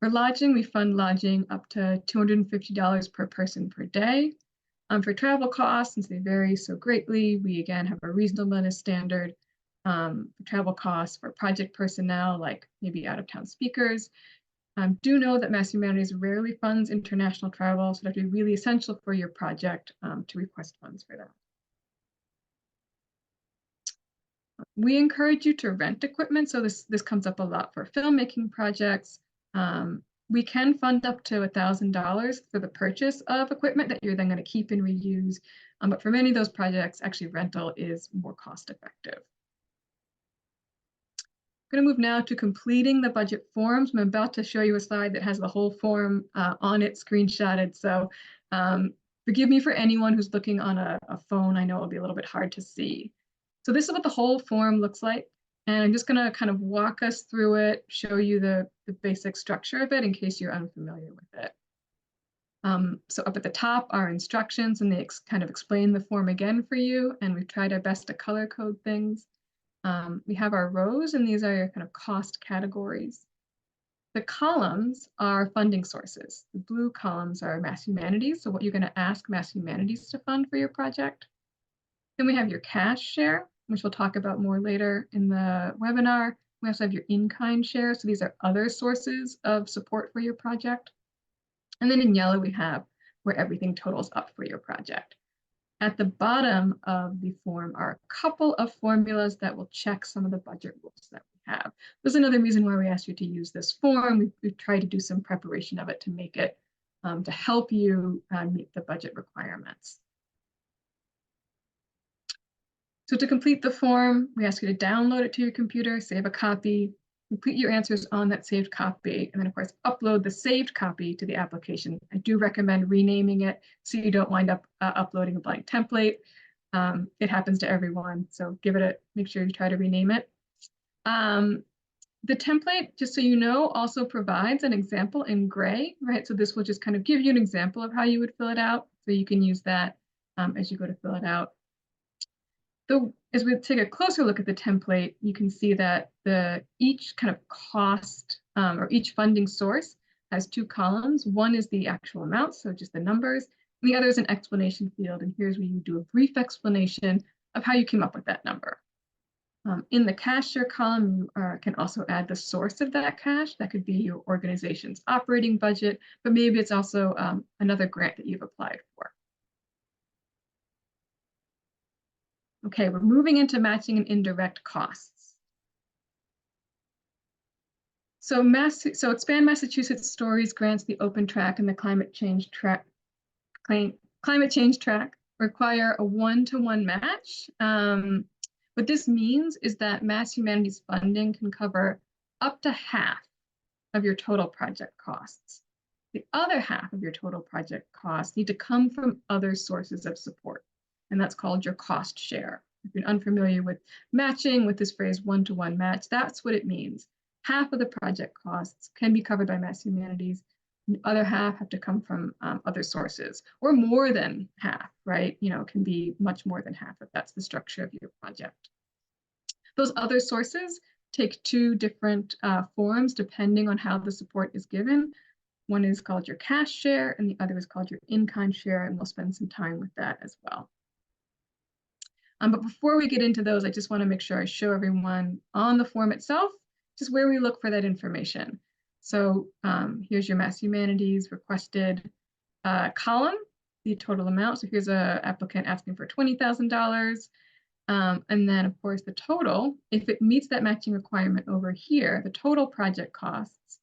For lodging, we fund lodging up to $250 per person per day. For travel costs, since they vary so greatly, we again have a reasonableness standard. For travel costs for project personnel, like maybe out-of-town speakers. Do know that Mass Humanities rarely funds international travel, so that'd be really essential for your project to request funds for that. We encourage you to rent equipment, so this comes up a lot for filmmaking projects. We can fund up to $1,000 for the purchase of equipment that you're then going to keep and reuse, but for many of those projects, actually rental is more cost effective. I'm going to move now to completing the budget forms. I'm about to show you a slide that has the whole form on it screenshotted. So forgive me for anyone who's looking on a phone. I know it'll be a little bit hard to see. So this is what the whole form looks like. And I'm just going to kind of walk us through it, show you the basic structure of it in case you're unfamiliar with it. So up at the top are instructions, and they kind of explain the form again for you. And we've tried our best to color code things. We have our rows, and these are your kind of cost categories. The columns are funding sources. The blue columns are Mass Humanities, so what you're going to ask Mass Humanities to fund for your project. Then we have your cash share, which we'll talk about more later in the webinar. We also have your in-kind share, so these are other sources of support for your project. And then in yellow, we have where everything totals up for your project. At the bottom of the form are a couple of formulas that will check some of the budget rules that we have. There's another reason why we asked you to use this form. We've tried to do some preparation of it to make it, to help you meet the budget requirements. So to complete the form, we ask you to download it to your computer, save a copy, complete your answers on that saved copy, and then of course, upload the saved copy to the application. I do recommend renaming it so you don't wind up uploading a blank template. It happens to everyone, so make sure you try to rename it. The template, just so you know, also provides an example in gray, right? So this will just kind of give you an example of how you would fill it out. So you can use that as you go to fill it out. So as we take a closer look at the template, you can see that each kind of cost or each funding source has two columns. One is the actual amount, so just the numbers. And the other is an explanation field. And here's where you do a brief explanation of how you came up with that number. In the cash share column, you can also add the source of that cash. That could be your organization's operating budget, but maybe it's also another grant that you've applied for. Okay, we're moving into matching and indirect costs. So Expand Massachusetts Stories grants the open track and the climate change track require a one-to-one match. What this means is that Mass Humanities funding can cover up to half of your total project costs. The other half of your total project costs need to come from other sources of support, and that's called your cost share. If you're unfamiliar with matching, with this phrase one-to-one match, that's what it means. Half of the project costs can be covered by Mass Humanities. The other half have to come from other sources, or more than half, right? It can be much more than half if that's the structure of your project. Those other sources take two different forms depending on how the support is given. One is called your cash share, and the other is called your in-kind share, and we'll spend some time with that as well. But before we get into those, I just want to make sure I show everyone on the form itself just where we look for that information. So here's your Mass Humanities requested column, the total amount. So here's an applicant asking for $20,000. And then, of course, the total, if it meets that matching requirement over here, the total project costs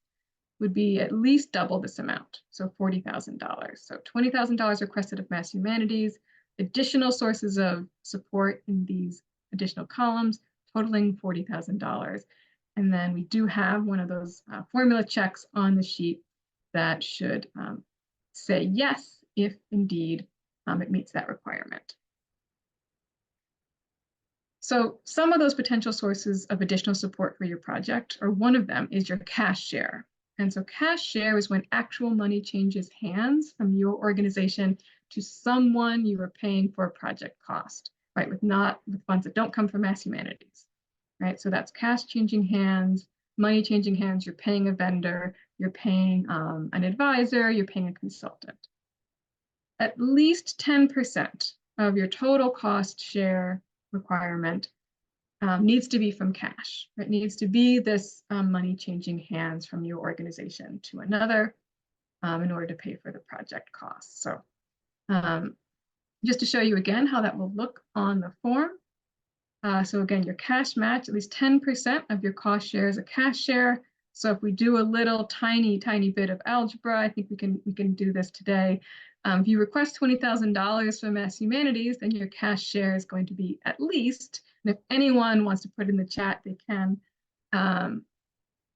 would be at least double this amount, so $40,000. So $20,000 requested of Mass Humanities, additional sources of support in these additional columns, totaling $40,000. And then we do have one of those formula checks on the sheet that should say yes, if indeed it meets that requirement. So some of those potential sources of additional support for your project, or one of them, is your cash share. And so cash share is when actual money changes hands from your organization to someone you are paying for a project cost, right? With funds that don't come from Mass Humanities, right? So that's cash changing hands, money changing hands. You're paying a vendor, you're paying an advisor, you're paying a consultant. At least 10% of your total cost share requirement needs to be from cash. It needs to be this money changing hands from your organization to another in order to pay for the project costs. So just to show you again how that will look on the form. So again, your cash match, at least 10% of your cost share is a cash share. So if we do a little tiny bit of algebra, I think we can do this today. If you request $20,000 from Mass Humanities, then your cash share is going to be at least, and if anyone wants to put in the chat, they can,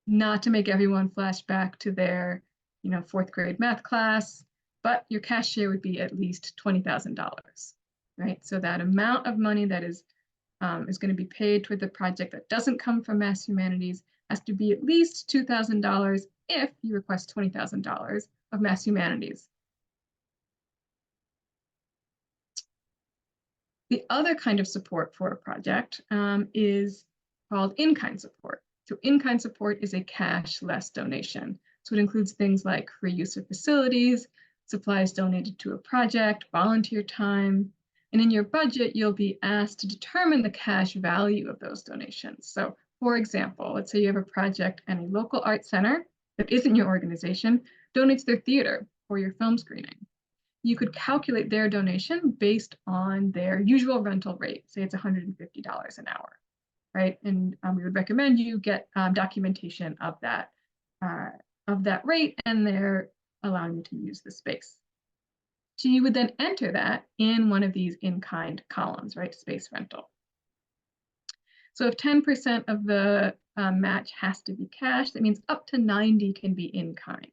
not to make everyone flash back to their, fourth grade math class, but your cash share would be at least $20,000, right? So that amount of money that is going to be paid toward the project that doesn't come from Mass Humanities has to be at least $2,000 if you request $20,000 of Mass Humanities. The other kind of support for a project is called in-kind support. So in-kind support is a cash less donation. So it includes things like free use of facilities, supplies donated to a project, volunteer time, and in your budget, you'll be asked to determine the cash value of those donations. So for example, let's say you have a project and a local art center that isn't your organization donates their theater or your film screening. You could calculate their donation based on their usual rental rate. Say it's $150 an hour, right? And we would recommend you get documentation of that rate, and they're allowing you to use the space. So you would then enter that in one of these in-kind columns, right? Space rental. So if 10% of the match has to be cash, that means up to 90 can be in-kind.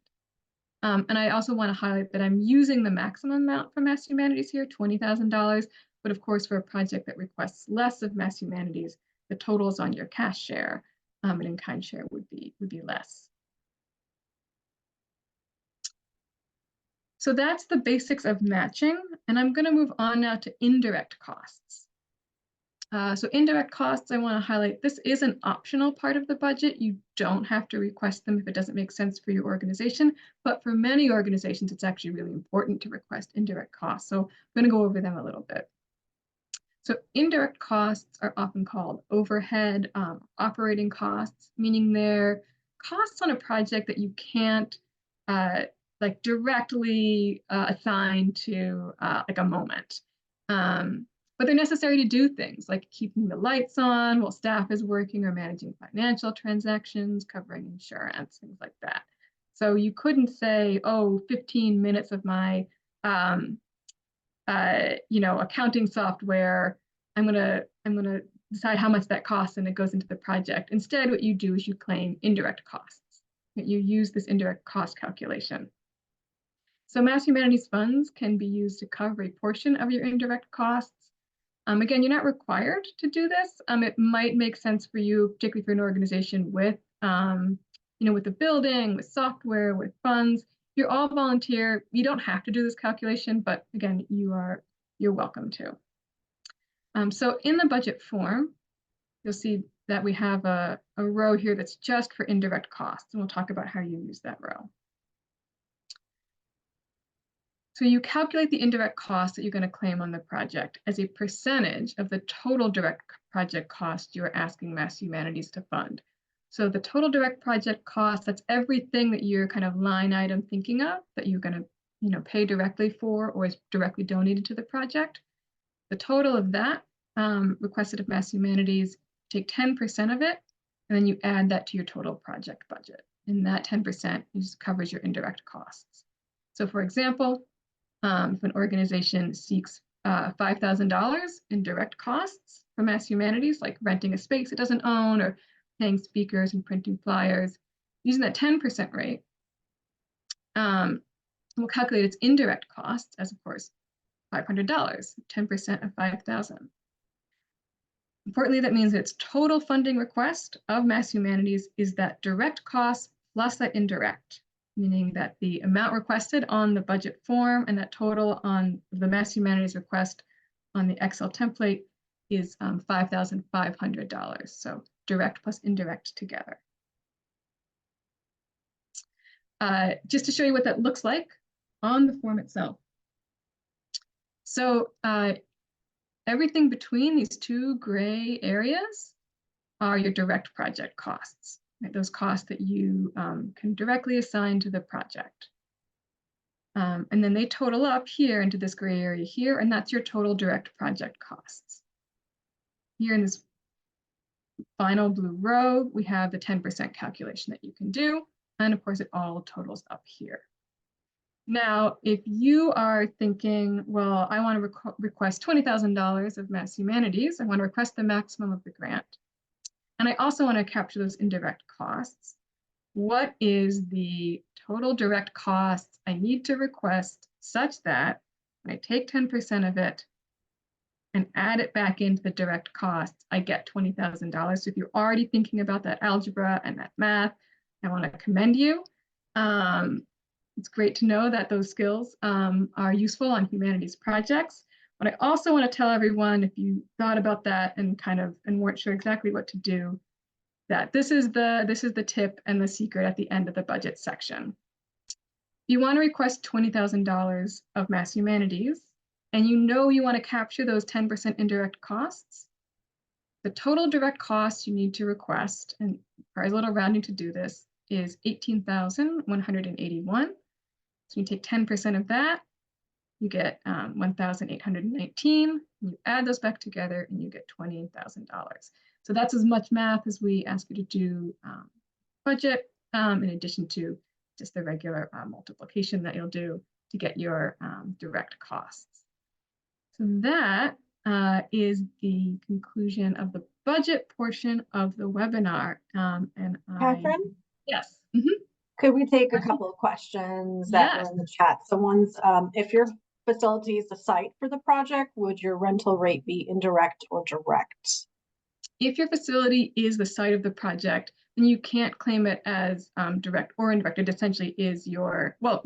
And I also want to highlight that I'm using the maximum amount for Mass Humanities here, $20,000. But of course, for a project that requests less of Mass Humanities, the totals on your cash share and in-kind share would be less. So that's the basics of matching. And I'm going to move on now to indirect costs. So indirect costs, I want to highlight, this is an optional part of the budget. You don't have to request them if it doesn't make sense for your organization, but for many organizations, it's actually really important to request indirect costs. So I'm going to go over them a little bit. So indirect costs are often called overhead operating costs, meaning they're costs on a project that you can't like directly assign to like a moment. But they're necessary to do things like keeping the lights on while staff is working, or managing financial transactions, covering insurance, things like that. So you couldn't say, oh, 15 minutes of my accounting software, I'm gonna decide how much that costs and it goes into the project. Instead, what you do is you claim indirect costs. You use this indirect cost calculation. So Mass Humanities funds can be used to cover a portion of your indirect costs. Again, you're not required to do this. It might make sense for you, particularly for an organization with, with the building, with software, with funds. You're all volunteer. You don't have to do this calculation, but again, you're welcome to. So in the budget form, you'll see that we have a row here that's just for indirect costs, and we'll talk about how you use that row. So you calculate the indirect costs that you're going to claim on the project as a percentage of the total direct project cost you are asking Mass Humanities to fund. So the total direct project cost, that's everything that you're kind of line item thinking of that you're going to pay directly for or is directly donated to the project. The total of that requested of Mass Humanities, take 10% of it, and then you add that to your total project budget. And that 10% covers your indirect costs. So for example, if an organization seeks $5,000 in direct costs from Mass Humanities, like renting a space it doesn't own or paying speakers and printing flyers, using that 10% rate, we'll calculate its indirect costs as, of course, $500, 10% of 5,000. Importantly, that means its total funding request of Mass Humanities is that direct cost plus that indirect, meaning that the amount requested on the budget form and that total on the Mass Humanities request on the Excel template is $5,500. So direct plus indirect together. Just to show you what that looks like on the form itself. So everything between these two gray areas are your direct project costs, right? Those costs that you can directly assign to the project. And then they total up here into this gray area here, and that's your total direct project costs. Here in this final blue row, we have the 10% calculation that you can do. And of course, it all totals up here. Now, if you are thinking, well, I want to request $20,000 of Mass Humanities, I want to request the maximum of the grant, and I also want to capture those indirect costs, what is the total direct costs I need to request such that when I take 10% of it and add it back into the direct costs, I get $20,000. So if you're already thinking about that algebra and that math, I want to commend you. It's great to know that those skills are useful on humanities projects. But I also want to tell everyone, if you thought about that and weren't sure exactly what to do, that this is the tip and the secret at the end of the budget section. If you want to request $20,000 of Mass Humanities, and you know you want to capture those 10% indirect costs, the total direct costs you need to request, and requires a little rounding to do this, is $18,181. So you take 10% of that, you get 1,819. You add those back together and you get $20,000. So that's as much math as we ask you to do budget, in addition to just the regular multiplication that you'll do to get your direct costs. So that is the conclusion of the budget portion of the webinar. Catherine? Yes. Could we take a couple of questions that were in the chat? So one's, if your facility is the site for the project, would your rental rate be indirect or direct? If your facility is the site of the project, then you can't claim it as direct or indirect. It essentially is your, well,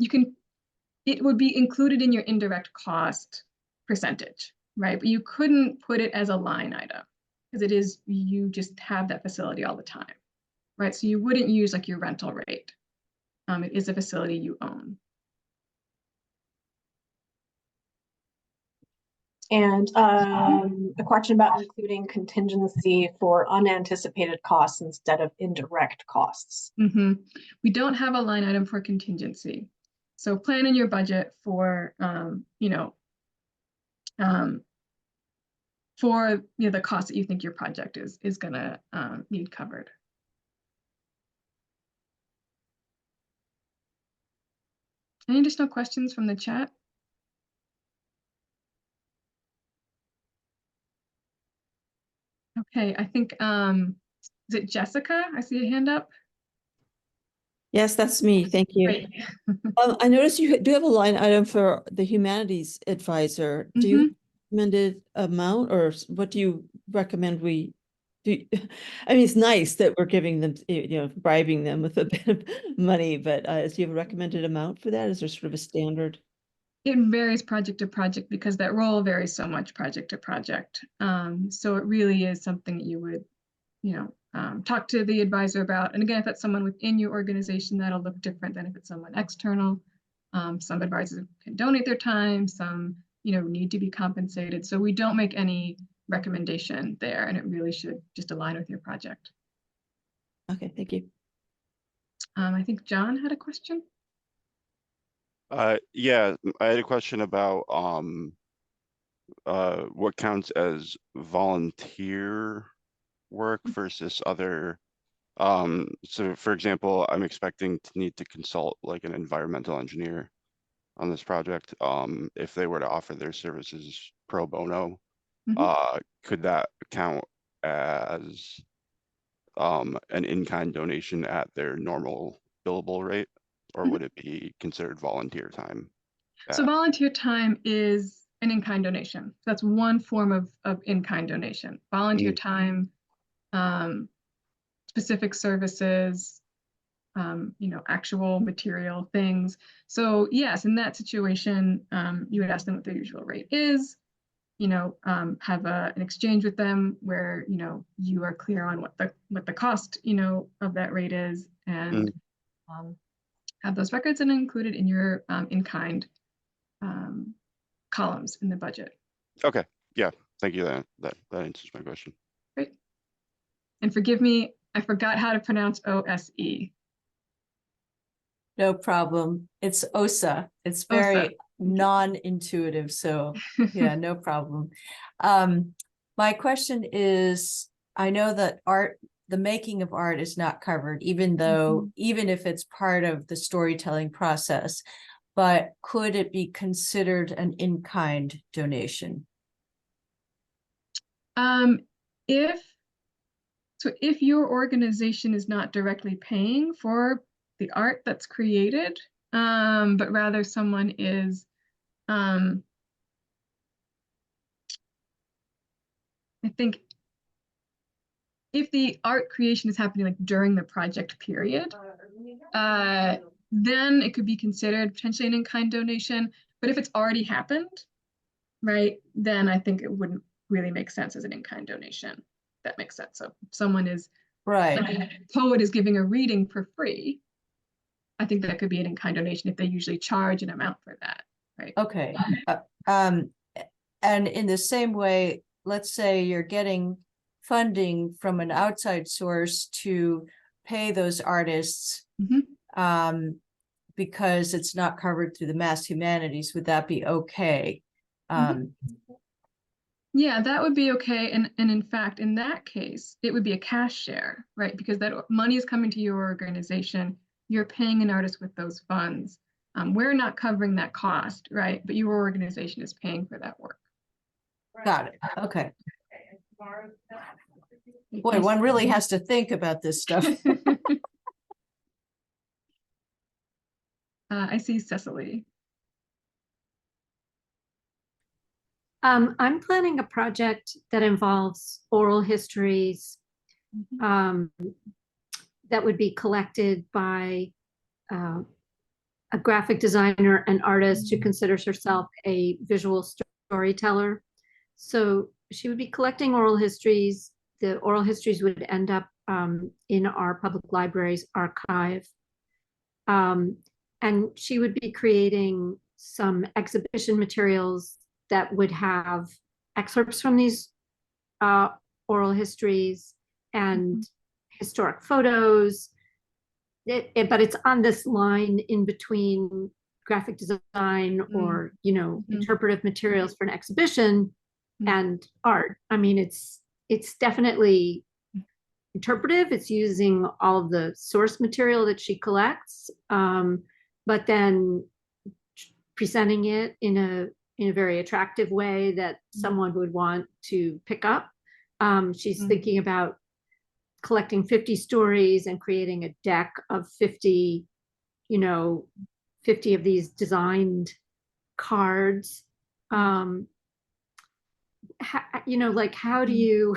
it would be included in your indirect cost percentage, right? But you couldn't put it as a line item because you just have that facility all the time, right? So you wouldn't use like your rental rate. It is a facility you own. And a question about including contingency for unanticipated costs instead of indirect costs. We don't have a line item for contingency. So plan in your budget for, the cost that you think your project is gonna need covered. Any additional questions from the chat? Okay, I think, is it Jessica? I see a hand up. Yes, that's me. Thank you. Great. I noticed you do have a line item for the humanities advisor. Do you recommended amount, or what do you recommend we do? I mean, it's nice that we're giving them, bribing them with a bit of money, but do you have a recommended amount for that? Is there sort of a standard? It varies project to project because that role varies so much project to project. So it really is something that you would, talk to the advisor about. And again, if that's someone within your organization, that'll look different than if it's someone external. Some advisors can donate their time, some, need to be compensated. So we don't make any recommendation there, and it really should just align with your project. Okay, thank you. I think John had a question. Yeah, I had a question about what counts as volunteer work versus other. So for example, I'm expecting to need to consult like an environmental engineer on this project. If they were to offer their services pro bono, could that count as an in-kind donation at their normal billable rate, or would it be considered volunteer time? So volunteer time is an in-kind donation. That's one form of in-kind donation. Volunteer time, specific services, actual material things. So yes, in that situation, you would ask them what their usual rate is, have an exchange with them where, you are clear on what the cost, of that rate is, and have those records and included in your in-kind columns in the budget. Okay, yeah, thank you. That answers my question. Great. And forgive me, I forgot how to pronounce OSE. No problem. It's OSA. It's OSA. very non-intuitive, so yeah, no problem. My question is, I know that the making of art is not covered, even though, even if it's part of the storytelling process, but could it be considered an in-kind donation? If your organization is not directly paying for the art that's created, but rather someone is, I think if the art creation is happening like during the project period, then it could be considered potentially an in-kind donation. But if it's already happened, right, then I think it wouldn't really make sense as an in-kind donation. That makes sense. So if someone is, right, like a poet is giving a reading for free, I think that could be an in-kind donation if they usually charge an amount for that, right? Okay. And in the same way, let's say you're getting funding from an outside source to pay those artists, because it's not covered through the Mass Humanities. Would that be okay? Yeah, that would be okay. And in fact, in that case, it would be a cash share, right? Because that money is coming to your organization. You're paying an artist with those funds. We're not covering that cost, right? But your organization is paying for that work. Got it. Okay. Boy, one really has to think about this stuff. I see Cecily. I'm planning a project that involves oral histories that would be collected by a graphic designer and artist who considers herself a visual storyteller. So she would be collecting oral histories. The oral histories would end up in our public library's archive. And she would be creating some exhibition materials that would have excerpts from these oral histories and historic photos. But it's on this line in between graphic design or, interpretive materials for an exhibition and art. I mean, it's definitely interpretive. It's using all of the source material that she collects, but then presenting it in a very attractive way that someone would want to pick up. She's thinking about collecting 50 stories and creating a deck of 50, 50 of these designed cards. How do you,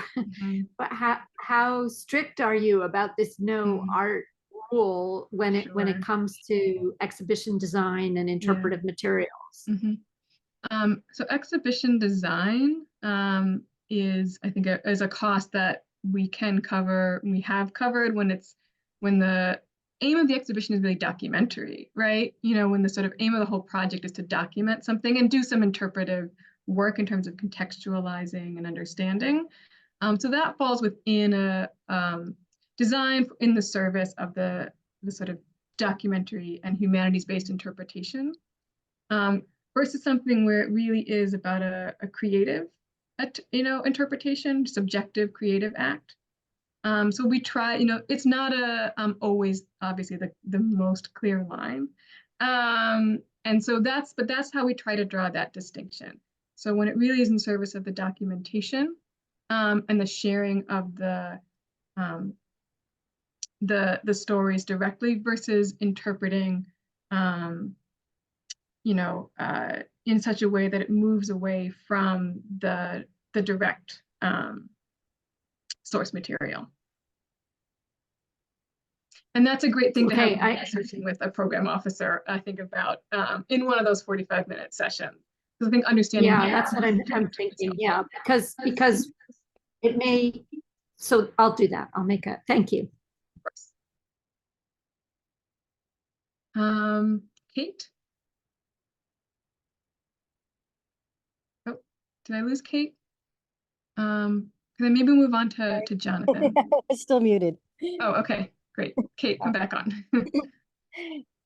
how strict are you about this no art rule when it comes to exhibition design and interpretive materials? So exhibition design is, I think, is a cost that we can cover. We have covered when the aim of the exhibition is really documentary, right? When the sort of aim of the whole project is to document something and do some interpretive work in terms of contextualizing and understanding. So that falls within a design in the service of the sort of documentary and humanities-based interpretation. Versus something where it really is about a creative, interpretation, subjective creative act. So we try, it's not always obviously the most clear line. And so that's how we try to draw that distinction. So when it really is in service of the documentation and the sharing of the stories directly versus interpreting in such a way that it moves away from the direct source material. And that's a great thing to have conversation with a program officer, I think, about in one of those 45-minute sessions. Because I think understanding. Yeah, that's what I'm thinking. Yeah, because it may, so I'll do that. I'll make a, thank you. Of course. Kate? Oh, did I lose Kate? Can I maybe move on to Jonathan? It's still muted. Oh, okay, great. Kate, come back on.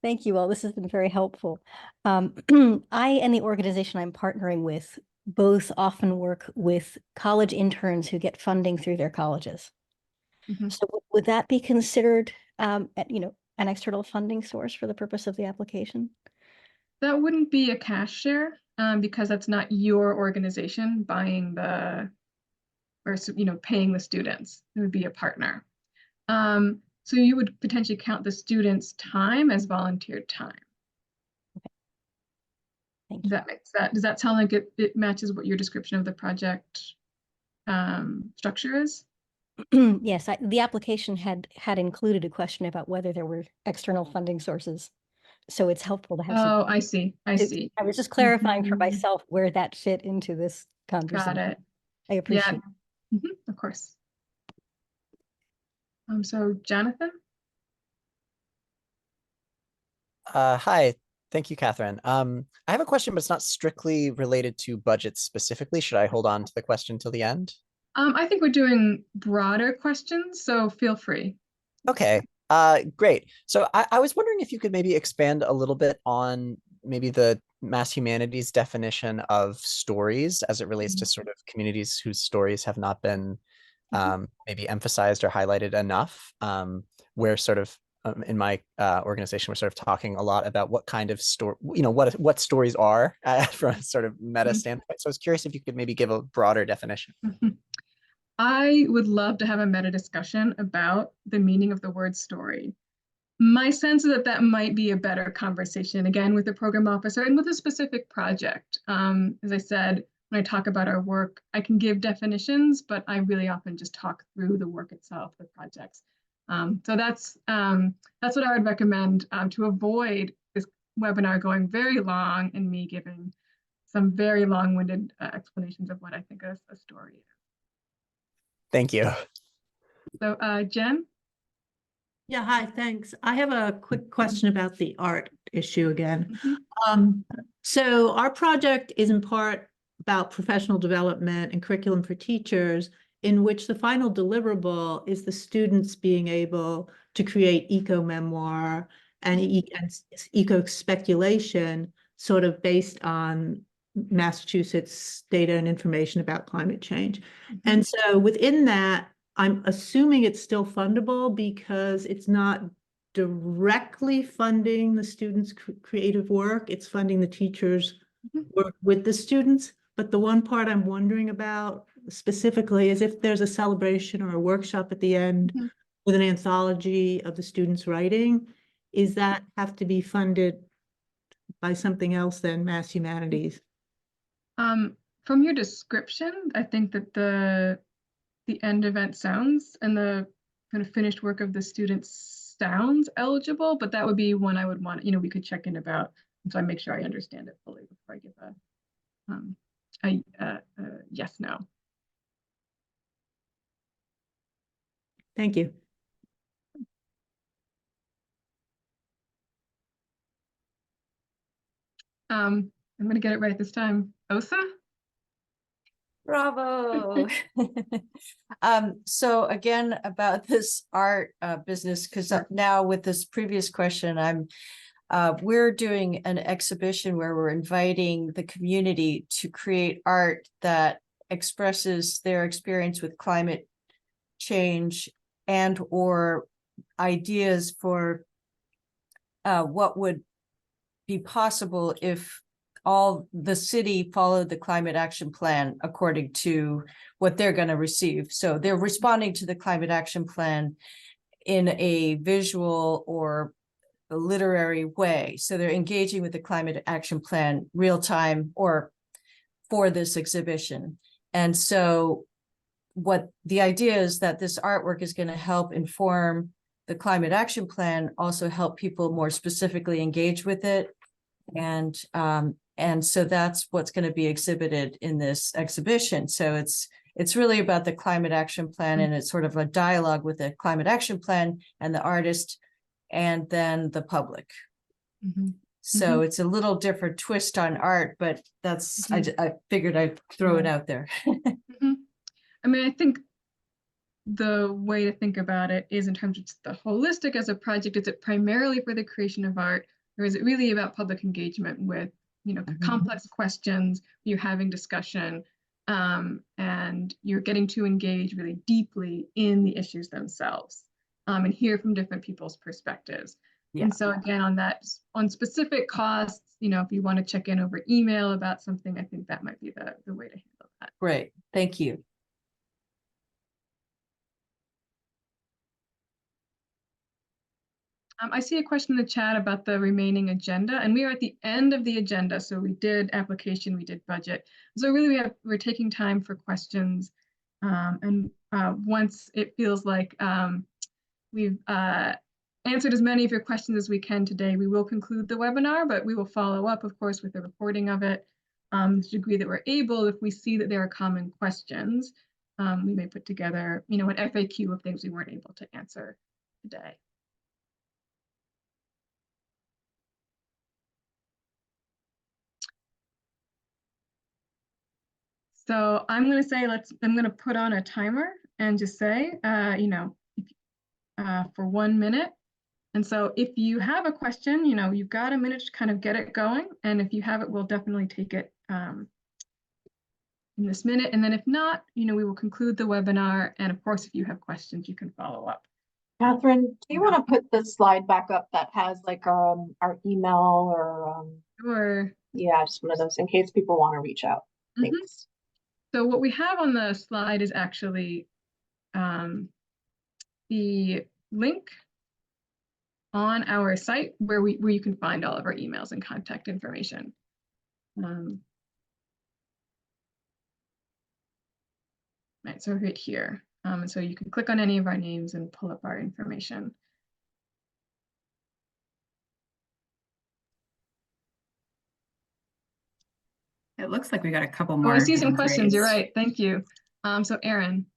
Thank you all. This has been very helpful. I and the organization I'm partnering with both often work with college interns who get funding through their colleges. So would that be considered, an external funding source for the purpose of the application? That wouldn't be a cash share because that's not your organization buying or paying the students. It would be a partner. So you would potentially count the students' time as volunteer time. Okay. Thank you. Does that sound like it matches what your description of the project structure is? Yes, the application had included a question about whether there were external funding sources. So it's helpful to have Oh, I see. I see. I was just clarifying for myself where that fit into this conversation. Got it. I appreciate it. Yeah. Of course. So Jonathan? Hi, thank you, Catherine. I have a question, but it's not strictly related to budget specifically. Should I hold on to the question till the end? I think we're doing broader questions, so feel free. Okay, great. So I was wondering if you could maybe expand a little bit on maybe the Mass Humanities definition of stories as it relates to sort of communities whose stories have not been maybe emphasized or highlighted enough, where sort of in my organization, we're sort of talking a lot about what kind of story, what stories are from a sort of meta standpoint. So I was curious if you could maybe give a broader definition. I would love to have a meta discussion about the meaning of the word story. My sense is that might be a better conversation, again, with the program officer and with a specific project. As I said, when I talk about our work, I can give definitions, but I really often just talk through the work itself, the projects. So that's what I would recommend to avoid this webinar going very long and me giving some very long-winded explanations of what I think a story is. Thank you. So Jen? Yeah, hi, thanks. I have a quick question about the art issue again. So our project is in part about professional development and curriculum for teachers, in which the final deliverable is the students being able to create eco-memoir and eco-speculation sort of based on Massachusetts data and information about climate change. And so within that, I'm assuming it's still fundable because it's not directly funding the students' creative work. It's funding the teachers' work with the students. But the one part I'm wondering about specifically is if there's a celebration or a workshop at the end with an anthology of the students' writing, is that have to be funded by something else than Mass Humanities? From your description, I think that the end event sounds and the kind of finished work of the students sounds eligible, but that would be one I would want, we could check in about, so I make sure I understand it fully before I give a yes, no. Thank you. I'm going to get it right this time. Osa? Bravo. So again, about this art business, because now with this previous question, we're doing an exhibition where we're inviting the community to create art that expresses their experience with climate change and or ideas for what would be possible if all the city followed the climate action plan according to what they're going to receive. So they're responding to the climate action plan in a visual or a literary way. So they're engaging with the climate action plan real time or for this exhibition. And so what the idea is that this artwork is going to help inform the climate action plan, also help people more specifically engage with it. And so that's what's going to be exhibited in this exhibition. So it's really about the climate action plan, and it's sort of a dialogue with the climate action plan and the artist and then the public. So it's a little different twist on art, but that's, I figured I'd throw it out there. I mean, I think the way to think about it is in terms of the holistic as a project. Is it primarily for the creation of art, or is it really about public engagement with, you know, complex questions, you're having discussion, and you're getting to engage really deeply in the issues themselves, and hear from different people's perspectives. And so again, on specific costs, you know, if you want to check in over email about something, I think that might be the way to handle that. Great, thank you. I see a question in the chat about the remaining agenda, and we are at the end of the agenda. So we did application, we did budget. So really we're taking time for questions. Once it feels like we've answered as many of your questions as we can today, we will conclude the webinar, but we will follow up, of course, with a recording of it. To the degree that we're able, if we see that there are common questions, we may put together, you know, an FAQ of things we weren't able to answer today. So I'm going to say, I'm going to put on a timer and just say, you know, for 1 minute. And so if you have a question, you know, you've got a minute to kind of get it going. And if you have it, we'll definitely take it in this minute. And then if not, you know, we will conclude the webinar. And of course, if you have questions, you can follow up. Catherine, do you want to put the slide back up that has like our email or Sure. Yeah, just one of those in case people want to reach out. Thanks. So what we have on the slide is actually the link on our site where you can find all of our emails and contact information. Right, so right here. And so you can click on any of our names and pull up our information. It looks like we got a couple more. Oh, I see some hands questions. You're raised. right. Thank you. So Erin.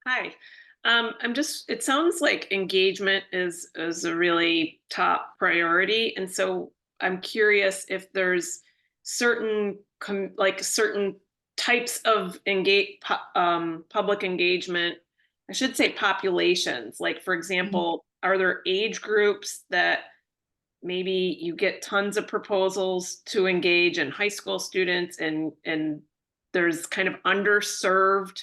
Hi. It sounds like engagement is a really top priority. And so I'm curious if there's certain types of public engagement, I should say populations. Like, for example, are there age groups that maybe you get tons of proposals to engage in high school students and there's kind of underserved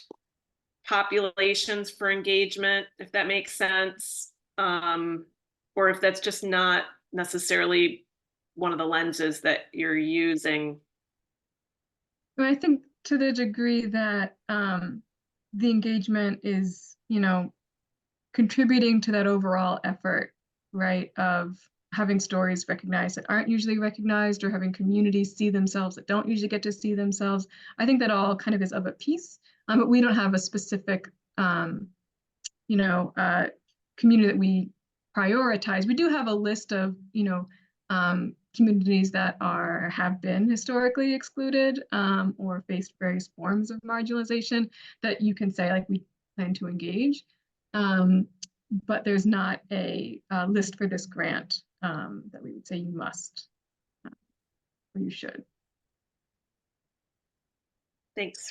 populations for engagement, if that makes sense, or if that's just not necessarily one of the lenses that you're using? I think to the degree that the engagement is, you know, contributing to that overall effort, right, of having stories recognized that aren't usually recognized, or having communities see themselves that don't usually get to see themselves. I think that all kind of is of a piece, but we don't have a specific, you know, community that we prioritize. We do have a list of, you know, communities that have been historically excluded or faced various forms of marginalization that you can say, like, we plan to engage. But there's not a list for this grant that we would say you must or you should. Thanks.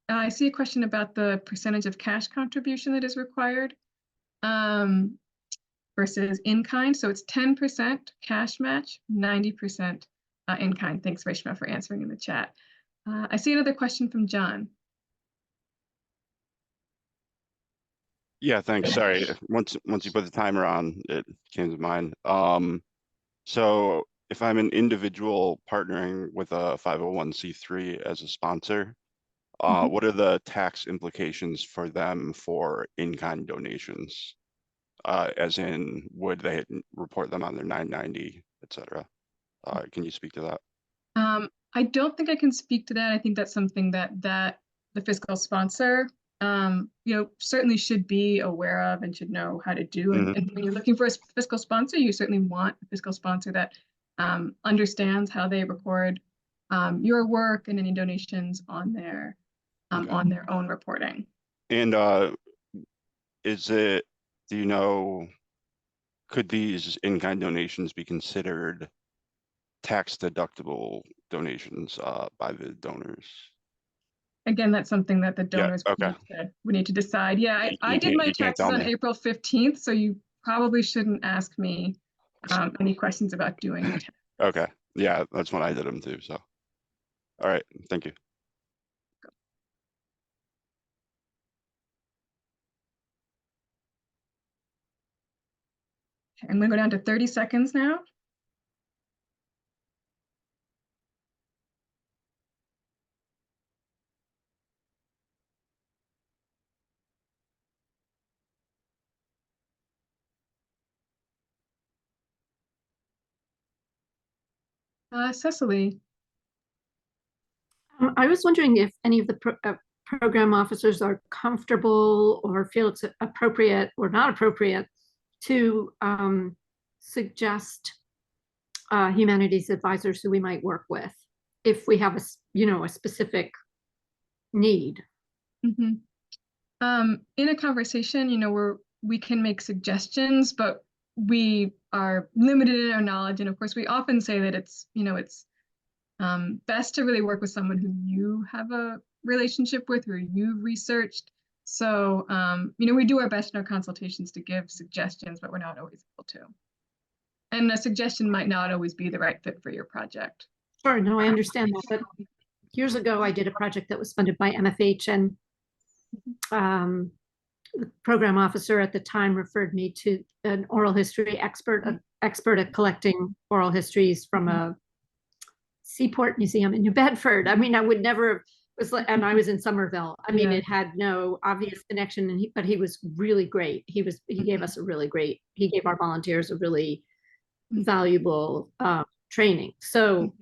I see a question about the percentage of cash contribution that is required versus in-kind. So it's 10% cash match, 90% in-kind. Thanks, Reshma, for answering in the chat. I see another question from John. Yeah, thanks. Sorry. Once you put the timer on, it came to mind. So if I'm an individual partnering with a 501c3 as a sponsor, what are the tax implications for them for in-kind donations? As in, would they report them on their 990, et cetera? Can you speak to that? I don't think I can speak to that. I think that's something that the fiscal sponsor, certainly should be aware of and should know how to do. And when you're looking for a fiscal sponsor, you certainly want a fiscal sponsor that understands how they record your work and any donations on their own reporting. And do you know, could these in-kind donations be considered tax deductible donations by the donors? Again, that's something that the donors would need to decide. Yeah, I did my taxes on April 15th, so you probably shouldn't ask me any questions about doing your taxes. Okay, yeah, that's when I did them too, so. All right, thank you. I'm gonna go down to 30 seconds now. Cecily. I was wondering if any of the program officers are comfortable or feel it's appropriate or not appropriate to suggest humanities advisors who we might work with if we have a specific need. In a conversation, we can make suggestions, but we are limited in our knowledge. And of course, we often say that it's best to really work with someone who you have a relationship with, who you've researched. So, we do our best in our consultations to give suggestions, but we're not always able to. And a suggestion might not always be the right fit for your project. Sure, no, I understand that. But years ago, I did a project that was funded by MFH, and the program officer at the time referred me to an oral history expert, an expert at collecting oral histories from a Seaport Museum in New Bedford. I mean, I would never and I was in Somerville. I mean, it had no obvious connection, but he was really great. He gave us he gave our volunteers a really valuable training. So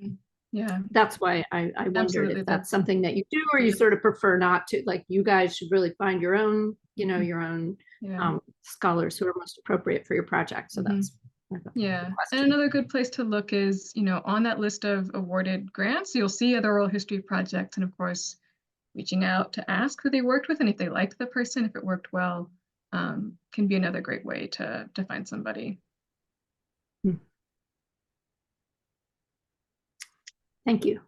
that's why I wondered if that's something that you do, or you sort of prefer not to. Like, you guys should really find your own, your own scholars who are most appropriate for your project. So that's and another good place to look is, on that list of awarded grants, you'll see other oral history projects, and of course, reaching out to ask who they worked with and if they liked the person, if it worked well, can be another great way to find somebody. Thank you.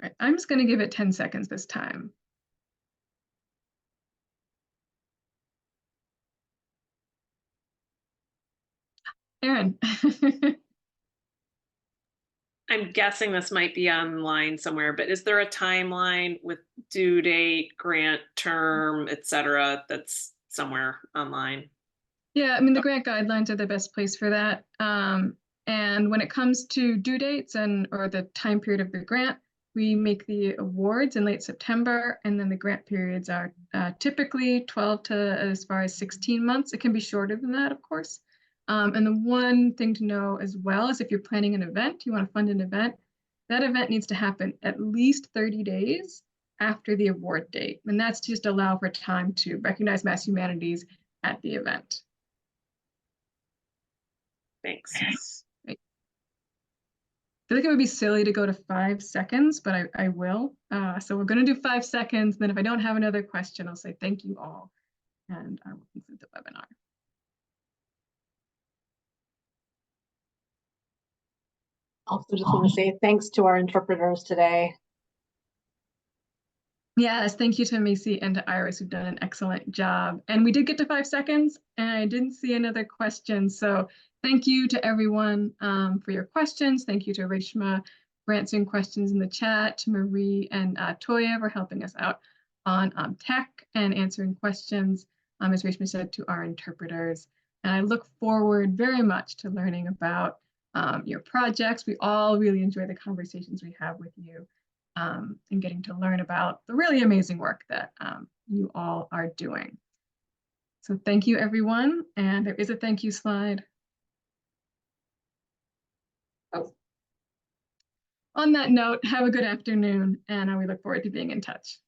All right, I'm just going to give it 10 seconds this time. Erin. I'm guessing this might be online somewhere, but is there a timeline with due date, grant term, et cetera, that's somewhere online? Yeah, I mean, the grant guidelines are the best place for that. And when it comes to due dates or the time period of the grant, we make the awards in late September, and then the grant periods are typically 12 to as far as 16 months. It can be shorter than that, of course. And the one thing to know as well is if you're planning an event, you want to fund an event, that event needs to happen at least 30 days after the award date. And that's to just allow for time to recognize Mass Humanities at the event. Thanks. Right. I feel like it would be silly to go to 5 seconds, but I will. So we're going to do 5 seconds. Then if I don't have another question, I'll say thank you all. And I will conclude the webinar. Also just want to say thanks to our interpreters today. Yes, thank you to Macy and to Iris, who've done an excellent job. And we did get to 5 seconds, and I didn't see another question. So thank you to everyone for your questions. Thank you to Reshma for answering questions in the chat, to Marie and Toya for helping us out on tech and answering questions. as Reshma said, to our interpreters. And I look forward very much to learning about your projects. We all really enjoy the conversations we have with you and getting to learn about the really amazing work that you all are doing. So thank you, everyone. And there is a thank you slide. Oh. On that note, have a good afternoon, and we look forward to being in touch.